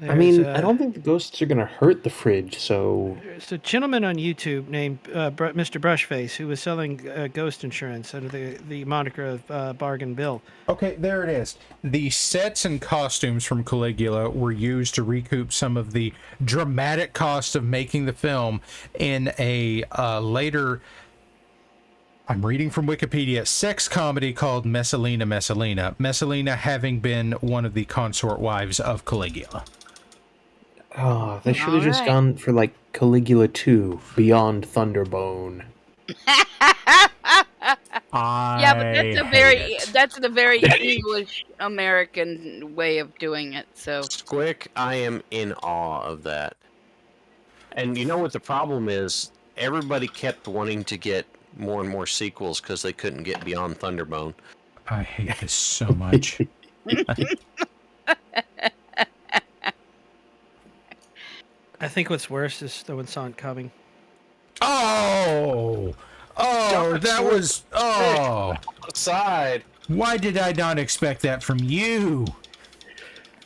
I mean, I don't think the ghosts are going to hurt the fridge, so... There's a gentleman on YouTube named Mr. Brushface who was selling ghost insurance under the moniker of Bargain Bill. Okay, there it is. The sets and costumes from Caligula were used to recoup some of the dramatic cost of making the film in a later... I'm reading from Wikipedia, sex comedy called Messalina. Messalina having been one of the consort wives of Caligula. Oh, they should have just gone for, like, Caligula 2, Beyond Thunderbone. yeah, but that's the very English American way of doing it. So Squick, I am in awe of that. And you know what the problem is? Everybody kept wanting to get more and more sequels because they couldn't get Beyond Thunderbone. I hate this so much. I think what's worse is the one saw it coming. Oh, that was outside. Why did I not expect that from you?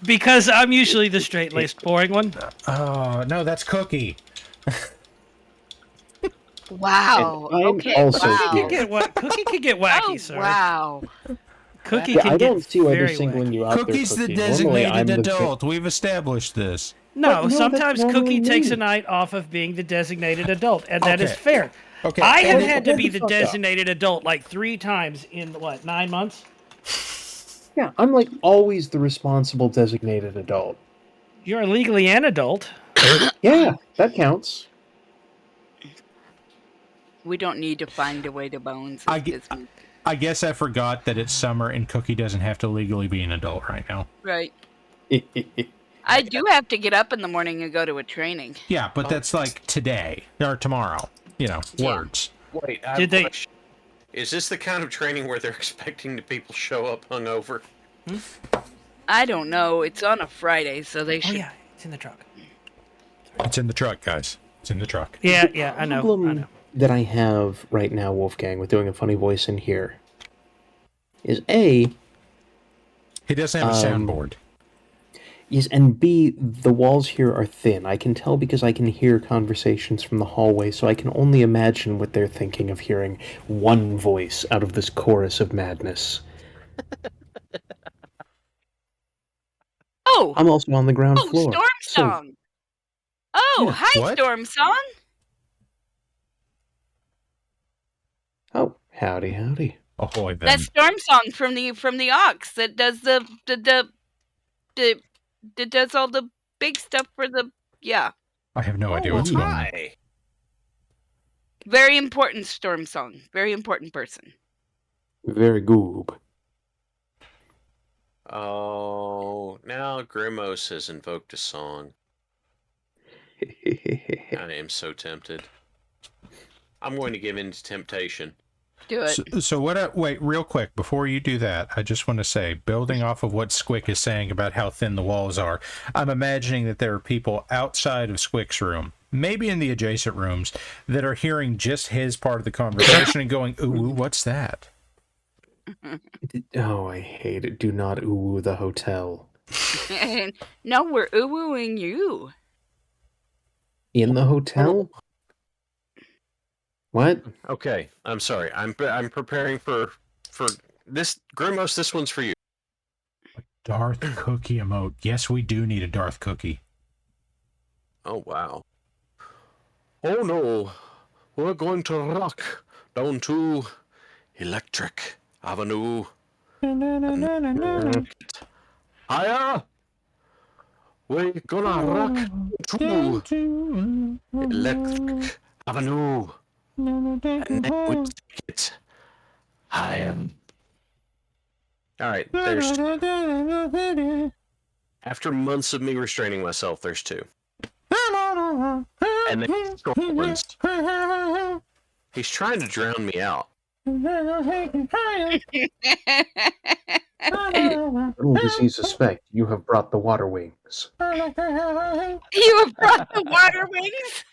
Because I'm usually the straight-laced, boring one. Oh no, that's Cookie. wow. Okay. Also wow. Cookie could get wacky, sir. Wow. Cookie Yeah, can I get don't see why they're very singling wacky. you out there, Cookie's the Cookie. Normally, I'm designated the adult. We've established this. No, But no, sometimes that's Cookie normally takes me. a night off of being the designated adult, and that is Okay. fair. Okay. I have and had to hold be the the fuck up. designated adult like 3 times in, 9 months? Yeah, I'm like always the responsible designated adult. You're legally an adult. Yeah, that counts. We don't need to find a way to bones. I guess I forgot that it's summer and Cookie doesn't have to legally be an adult right now. Right. I do have to get up in the morning and go to a training. Yeah, but that's like today or tomorrow. You know, words. Wait, Did they- Is this the kind of training where they're expecting the people show up hungover? I don't know. It's on a Friday, so they Oh should. yeah, it's in the truck. It's in the truck, guys. It's in the truck. Yeah, I know. Problem that I have right now, Wolfgang, with doing a funny voice in here is A, He doesn't have a soundboard. yes, and B, the walls here are thin. I can tell because I can hear conversations from the hallway, so I can only imagine what they're thinking of hearing one voice out of this chorus of madness. Oh, I'm also on the ground floor. Storm Song. Oh, Yeah. hi, What? Storm Song. Oh, howdy, howdy. Ahoy, then. That's Storm Song from the Ox that does the that does all the big stuff for the I have no idea what's going on. Hi. very important Storm Song. Very important person. Very goob. Oh, now Grimos has invoked a song. I am so tempted. I'm going to give in to temptation. Do it. So what? Wait, real quick before you do that, I just want to say, building off of what Squick is saying about how thin the walls are, I'm imagining that there are people outside of Squick's room, maybe in the adjacent rooms, that are hearing just his part of the conversation and going, "Ooh, what's that?" Oh, I hate it. Do not ooh the hotel. No, we're ooh-wooing you. In the hotel? What? Okay, I'm sorry. I'm preparing for this Grimos. This one's for you. Darth Cookie emote. Yes, we do need a Darth Cookie. Oh wow. Oh no, we're going to rock down to Electric Avenue. Higher. We're gonna rock to Electric Avenue. And then we take it higher. All right, there's. After months of me restraining myself, there's two. And then short ones. He's trying to drown me out. Little does he suspect you have brought the water wings. You have brought the water wings.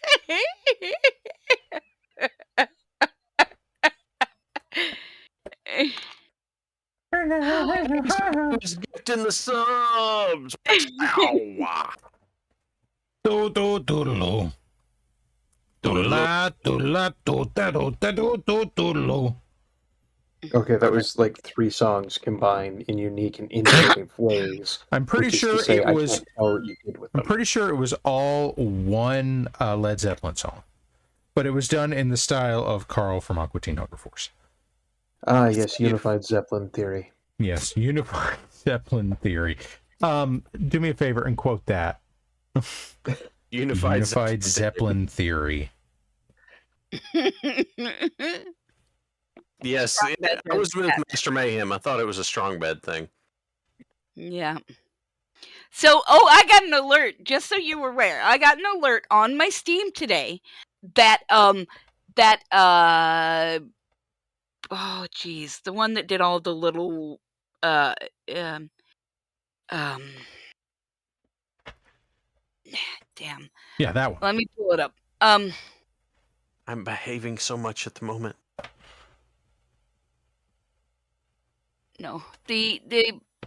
He's gifting the subs. Ow. Okay, that was like 3 songs combined in unique and innovative ways. I'm pretty which is sure to say, it I was. can't tell what you did with I'm them. pretty sure it was all one Led Zeppelin song, but it was done in the style of Carl from Aqua Teen Hunger Force. Ah, yes, Unified Zeppelin Theory. Yes, Unified Zeppelin Theory. Do me a favor and quote that. Unified Zeppelin Theory. Yes, I was with Master Mayhem. I thought it was a strong bed thing. Yeah. So, I got an alert. Just so you were aware, I got an alert on my Steam today that oh geez, the one that did all the little damn. Yeah, that one. Let me pull it up. I'm behaving so much at the moment. No, the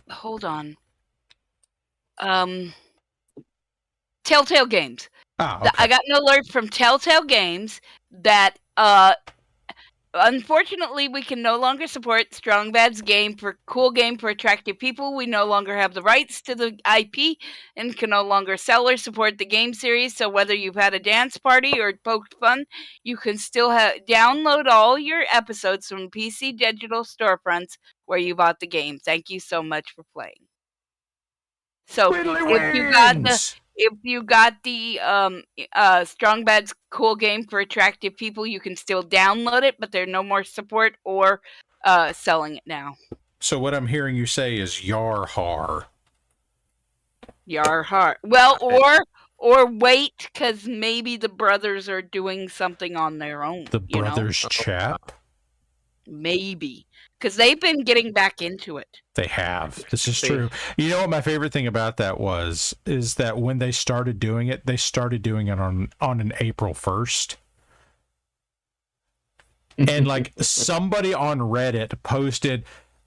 hold on. Telltale Games. Ah, okay. I got an alert from Telltale Games that unfortunately we can no longer support Strong Bad's cool game for attractive people. We no longer have the rights to the IP and can no longer sell or support the game series. So whether you've had a dance party or poked fun, you can still download all your episodes from PC digital storefronts where you bought the game. Thank you so much for playing. So if you got the Strong Bad's cool game for attractive people, you can still download it, but there's no more support or selling it now. So what I'm hearing you say is yar har. Yar har. Well, or wait, because maybe the brothers are doing something on their own. The brothers chap. Maybe. because they've been getting back into it. They have. This is true. You know what my favorite thing about that is that when they started doing it, they started doing it on an April 1st. And like somebody on Reddit posted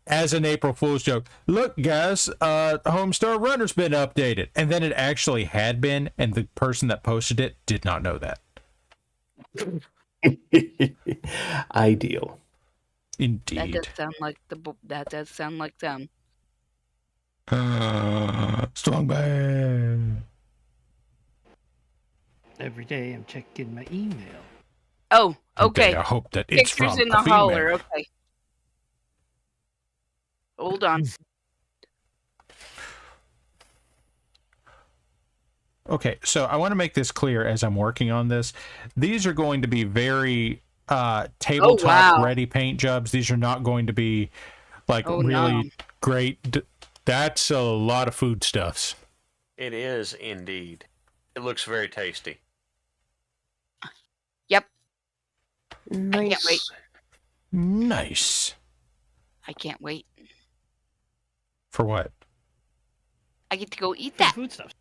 as an April Fool's joke, look guys, Homestar Runner's been updated. And then it actually had been, and the person that posted it did not know that. Ideal. Indeed. That does sound like them. Strong bad. Every day I'm checking my email. Oh, okay. I hope that it's Pictures from in a the female. holler. Okay. Hold on. Okay, so I want to make this clear as I'm working on this. These are going to be very tabletop ready paint jobs. These are not going to be like really great. That's a lot of foodstuffs. It is indeed. It looks very tasty. Yep. Nice. I can't wait. Nice. I can't wait. For what? I get to go eat that. Foodstuffs.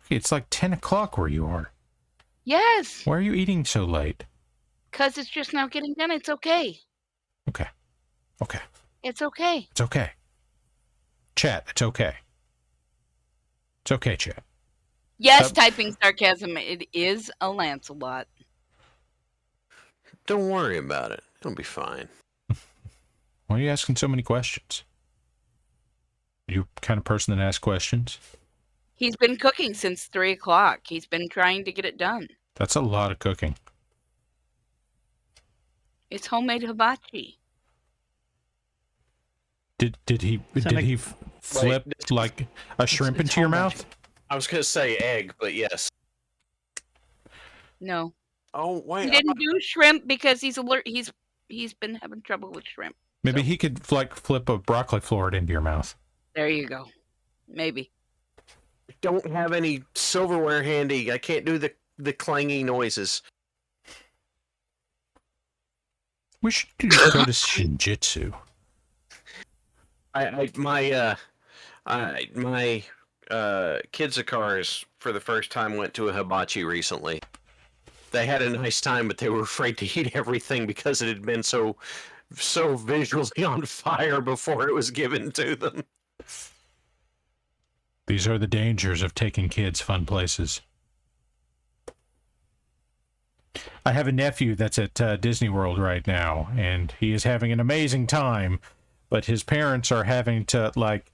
It's like 10 o'clock where you are. Yes. Why are you eating so late? Because it's just now getting done. It's okay. Okay. Okay. It's okay. It's okay. Chat, it's okay. It's okay, chat. Yes, typing sarcasm. It is a Lancelot. Don't worry about it. It'll be fine. Why are you asking so many questions? Are you the kind of person that asks questions? He's been cooking since 3 o'clock. He's been trying to get it done. That's a lot of cooking. It's homemade hibachi. Did he flip like a shrimp into your mouth? I was going to say egg, but yes. No. Oh, wait. He didn't do shrimp because he's been having trouble with shrimp. Maybe he could like flip a broccoli floret into your mouth. There you go. Maybe. Don't have any silverware handy. I can't do the clangy noises. We should go to Shinjitsu. My kids' cars for the first time went to a hibachi recently. They had a nice time, but they were afraid to eat everything because it had been so visually on fire before it was given to them. These are the dangers of taking kids fun places. I have a nephew that's at Disney World right now, and he is having an amazing time, but his parents are having to, like,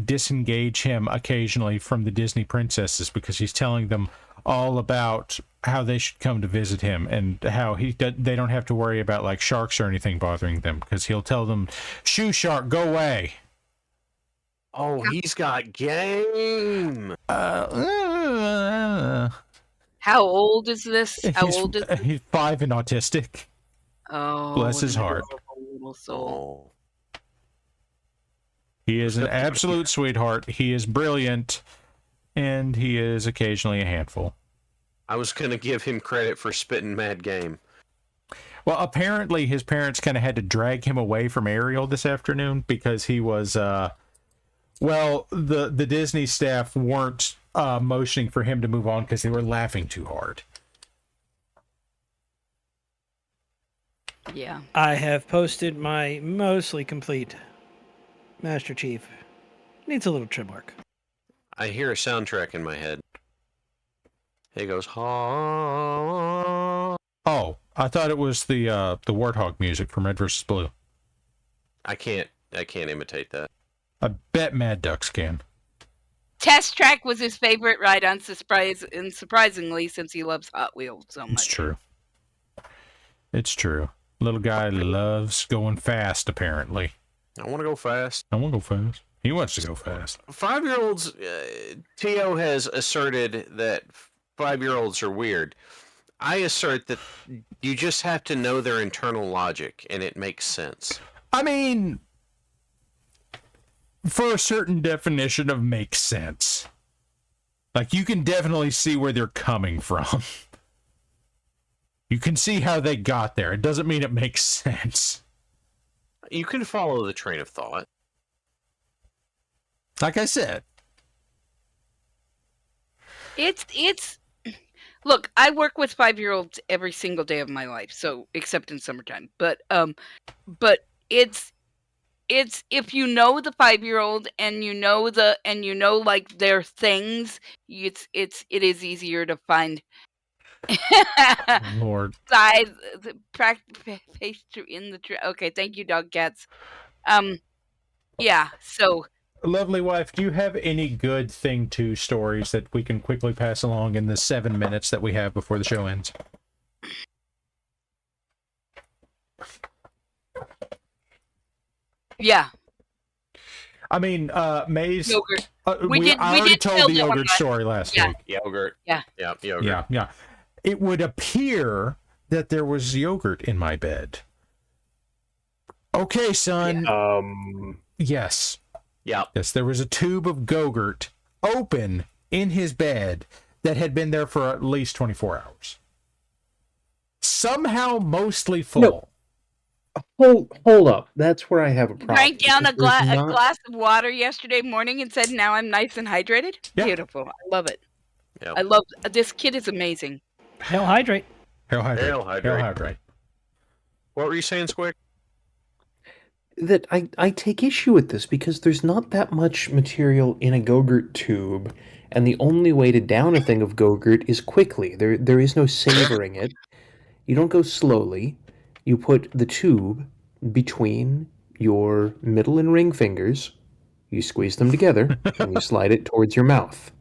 disengage him occasionally from the Disney princesses because he's telling them all about how they should come to visit him and how they don't have to worry about, like, sharks or anything bothering them because he'll tell them, "Shoo shark, go away." Oh, he's got game. How old is this? He's 5 and autistic. Oh, bless his heart. Little soul. He is an absolute sweetheart. He is brilliant, and he is occasionally a handful. I was going to give him credit for spitting mad game. Well, apparently his parents kind of had to drag him away from Ariel this afternoon because he was, the Disney staff weren't motioning for him to move on because they were laughing too hard. Yeah. I have posted my mostly complete Master Chief. Needs a little trim work. I hear a soundtrack in my head. It goes, ha. Oh, I thought it was the Warthog music from Red vs. Blue. I can't imitate that. I bet Mad Ducks can. Test Track was his favorite ride on surprisingly, since he loves Hot Wheels so much. It's true. It's true. Little guy loves going fast, apparently. I want to go fast. I want to go fast. He wants to go fast. 5-year-olds, T.O. has asserted that 5-year-olds are weird. I assert that you just have to know their internal logic, and it makes sense. I mean, for a certain definition of makes sense. Like, you can definitely see where they're coming from. You can see how they got there. It doesn't mean it makes sense. You can follow the train of thought. Like I said, It's look, I work with 5-year-olds every single day of my life, so except in summertime. But it's if you know the 5-year-old and you know like their things, it is easier to find Lord. size pastry in the okay, thank you, dog cats. Yeah, so Lovely wife, do you have any good thing to stories that we can quickly pass along in the 7 minutes that we have before the show ends? yeah, I mean, Maze. yogurt. I already told the yogurt story last week. Yogurt. Yeah. Yeah, yogurt. Yeah. It would appear that there was yogurt in my bed. Okay, son. Yes. Yeah. Yes, there was a tube of Go-Gurt open in his bed that had been there for at least 24 hours. Somehow mostly full. No. Hold up. That's where I have a problem. Drank down a glass of water yesterday morning and said, now I'm nice and hydrated? Yeah. Beautiful. I love it. Yep. I love this kid is amazing. Hell hydrate. Hail hydrate. Hail hydrate. Hail hydrate. What were you saying, Squick? That I take issue with this because there's not that much material in a Go-Gurt tube, and the only way to down a thing of Go-Gurt is quickly. There is no savoring it. You don't go slowly. You put the tube between your middle and ring fingers, you squeeze them together, and you slide it towards your mouth.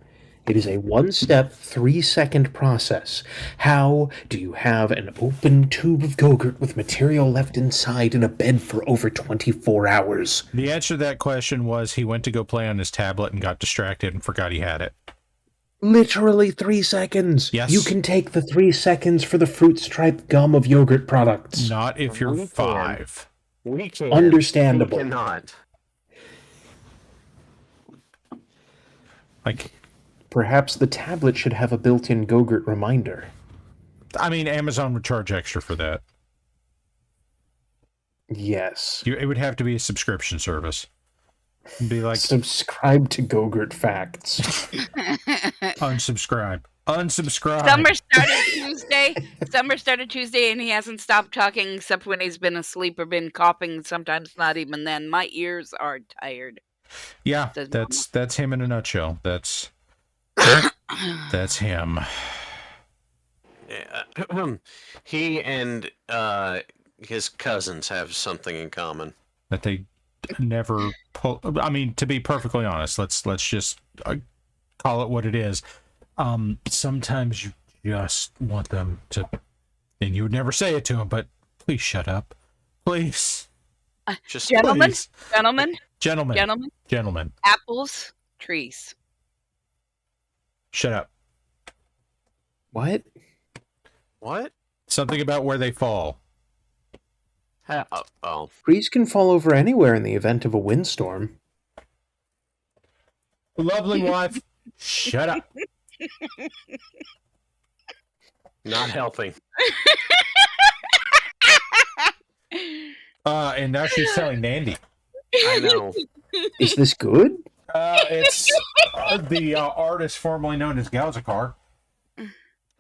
It is a one-step, 3-second process. How do you have an open tube of Go-Gurt with material left inside in a bed for over 24 hours? The answer to that question was he went to go play on his tablet and got distracted and forgot he had it. Literally 3 seconds. Yes. You can take the 3 seconds for the fruit stripe gum of yogurt products. Not if you're 5. We can. Understandable. We cannot. Like, perhaps the tablet should have a built-in Go-Gurt reminder. I mean, Amazon would charge extra for that. Yes. It would have to be a subscription service. It'd be like, subscribe to Go-Gurt Facts. unsubscribe. Unsubscribe. Summer started Tuesday, and he hasn't stopped talking except when he's been asleep or been coughing. Sometimes not even then. My ears are tired. Yeah, that's him in a nutshell. That's him. Yeah. He and his cousins have something in common. That they never pull. I mean, to be perfectly honest, let's just call it what it is. Sometimes you just want them to, and you would never say it to them, but please shut up, please. Just Gentlemen, please. Gentlemen. Apples, trees. Shut up. What? What? Something about where they fall. Oh. Trees can fall over anywhere in the event of a windstorm. Lovely wife, shut up. Not helping. And now she's telling Nandy. I know. Is this good? It's the artist formerly known as Galzakar.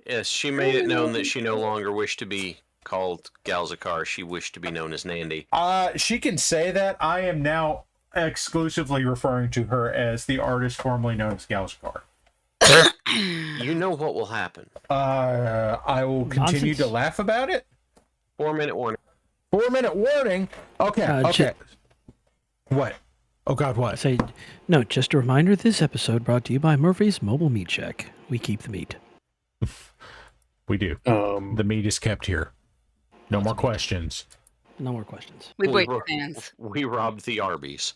Yes, she made it known that she no longer wished to be called Galzakar. She wished to be known as Nandy. She can say that. I am now exclusively referring to her as the artist formerly known as Galzakar. You know what will happen. I will continue Nonsense. to laugh about it. 4-minute warning. 4-minute warning? Okay, okay. What? Oh, God, what? Say, no, just a reminder, this episode brought to you by Murphy's Mobile Meat Check. We keep the meat. We do. The meat is kept here. No more questions. No more questions. We break fans. We robbed the Arby's.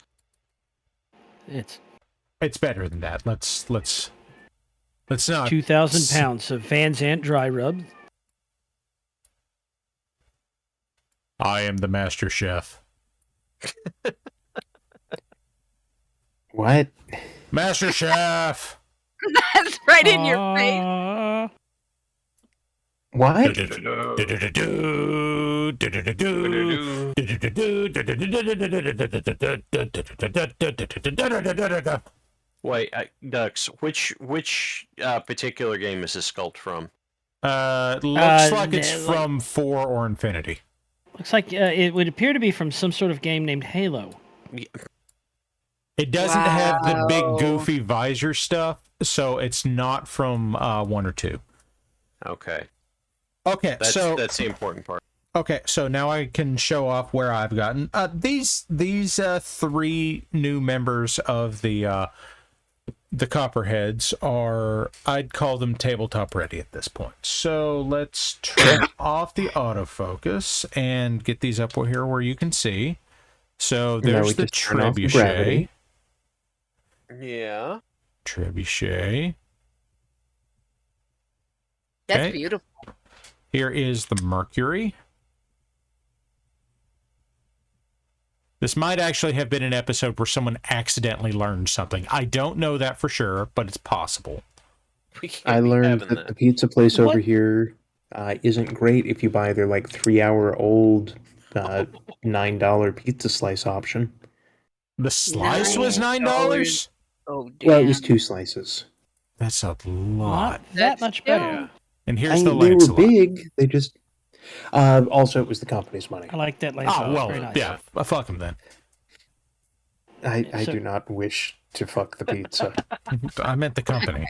It's better than that. Let's not. 2,000 pounds of Van Zant dry rub. I am the master chef. What? Master chef. That's right in your face. What? Wait, Ducks, which particular game is this sculpt from? Looks like it's from 4 or Infinity. Looks like it would appear to be from some sort of game named Halo. It doesn't have the big goofy visor stuff, so it's not from 1 or 2. Okay. Okay, That's the important part. Okay, so now I can show off where I've gotten these 3 new members of the Copperheads are, I'd call them tabletop ready at this point. So let's turn off the autofocus and get these up here where you can see. So there's the trebuchet. Yeah. Trebuchet. That's Okay. beautiful. Here is the Mercury. This might actually have been an episode where someone accidentally learned something. I don't know that for sure, but it's possible. I learned that the pizza place over here isn't great if you buy their like 3-hour-old $9 pizza slice option. The slice was $9? Oh, damn. Well, it was 2 slices. That's a lot. Not that much better. And here's the they were Lancelot. big. They just also, it was the company's money. I like that Lancelot. Oh, well, Very nice. yeah. Fuck him then. I do not wish to fuck the pizza. I meant the company.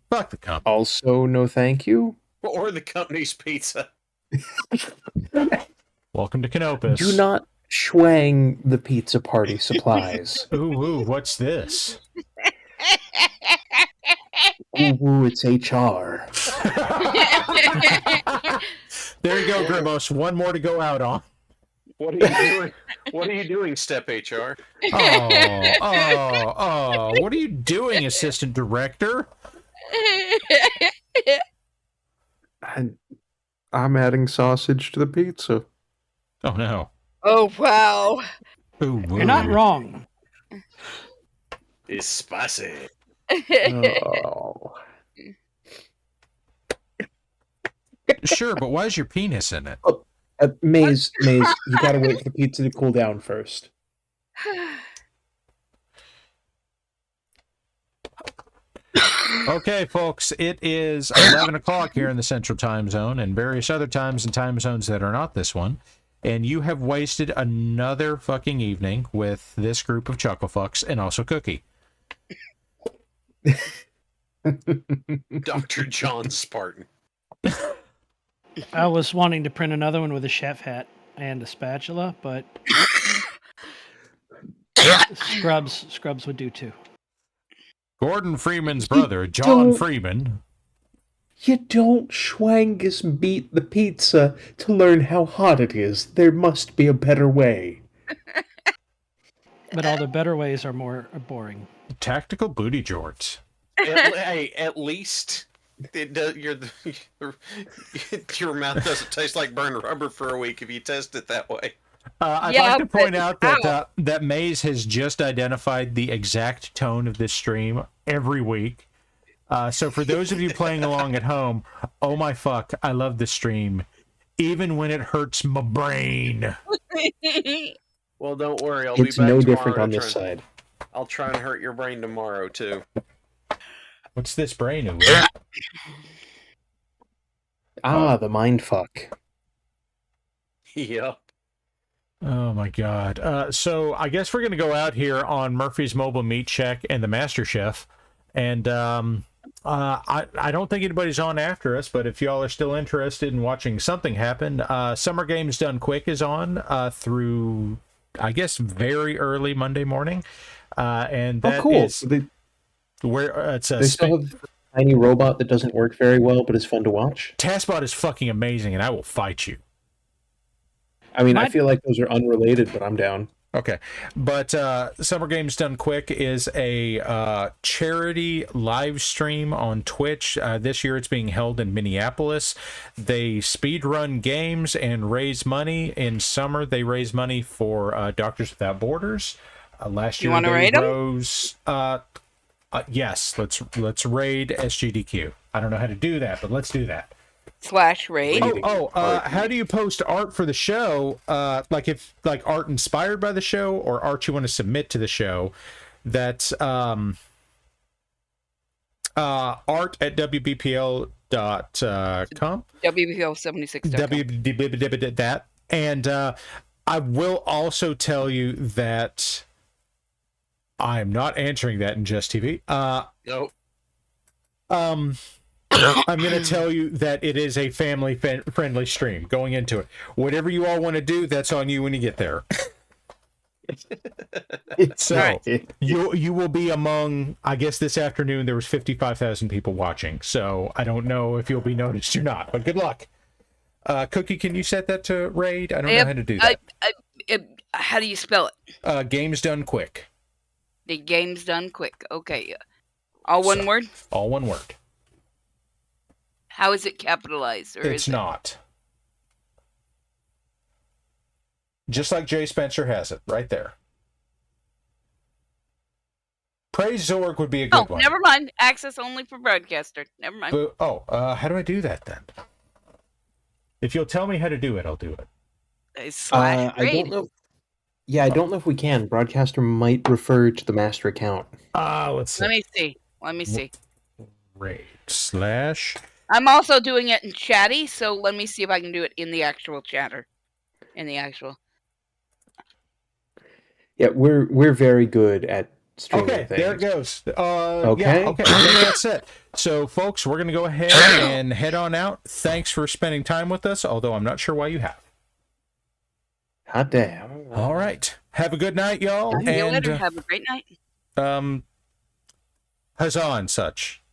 Fuck the company. Also, no thank you. Or the company's pizza. Welcome to Canopus. Do not schwang the pizza party supplies. Ooh, what's this? Ooh, it's HR. There you go, Grimos. One more to go out on. What are you doing? What are you doing, Step HR? Oh, what are you doing, Assistant Director? I'm adding sausage to the pizza. Oh, no. Oh, wow. Ooh, You're not wrong. It's spicy. Oh. Sure, but why is your penis in it? Maze, you gotta wait for the pizza to cool down first. Okay, folks, it is 11 o'clock here in the Central Time Zone and various other times and time zones that are not this one. And you have wasted another fucking evening with this group of chucklefucks and also Cookie. Dr. John Spartan. I was wanting to print another one with a chef hat and a spatula, but Scrubs would do too. Gordon Freeman's brother, John Freeman. You don't schwangus beat the pizza to learn how hot it is. There must be a better way. But all the better ways are more boring. Tactical booty jorts. Hey, at least it does, your mouth doesn't taste like burned rubber for a week if you test it that way. I'd like to point out that that Maze has just identified the exact tone of this stream every week. So for those of you playing along at home, oh my fuck, I love this stream, even when it hurts my brain. Well, don't worry, I'll It's be back no tomorrow different on to this try- side. I'll try and hurt your brain tomorrow too. What's this brain? Ooh? The mind fuck. Yep. Oh my god. So I guess we're gonna go out here on Murphy's Mobile Meat Check and the Master Chef, and I don't think anybody's on after us, but if y'all are still interested in watching something happen, Summer Games Done Quick is on through, I guess, very early Monday morning, and that cool. is where it's a They still have a tiny robot that doesn't work very well, but is fun to watch. TaskBot is fucking amazing, and I will fight you. I mean, I feel like those are unrelated, but I'm down. Okay, but Summer Games Done Quick is a charity live stream on Twitch. This year it's being held in Minneapolis. They speed run games and raise money. In summer, they raise money for Doctors Without Borders. Last year they rose. Yes, let's raid SGDQ. I don't know how to do that, but let's do that. /raid. Rating How do you post art for the show? Like art inspired by the show or art you want to submit to the show? That's art at wbpl.com. WBPL76.com. That. And I will also tell you that I'm not answering that in Just TV. Nope. I'm going to tell you that it is a family-friendly stream going into it. Whatever you all want to do, that's on you when you get there. So you will be among, I guess this afternoon there was 55,000 people watching. So I don't know if you'll be noticed or not, but good luck. Cookie, can you set that to raid? I don't know how to do that. How do you spell it? Games done quick. The game's done quick. Okay. All one word? All one word. How is it capitalized? Or It's not. Just like Jay Spencer has it, right there. Praise Zorg would be a good one. Never mind. Access only for broadcaster. Never mind. But, how do I do that then? If you'll tell me how to do it, I'll do it. /raid. I don't know. Yeah, I don't know if we can. Broadcaster might refer to the master account. Let's see. Let me see. Raid / I'm also doing it in chatty, so let me see if I can do it in the actual chatter. In the actual. Yeah, we're very good at streaming Okay, things. there it goes. Okay. Yeah, okay, I think that's it. So, folks, we're going to go ahead and head on out. Thanks for spending time with us, although I'm not sure why you have. Hot damn. All right. Have a good night, y'all. See you later. Have a great night. Huzzah and such.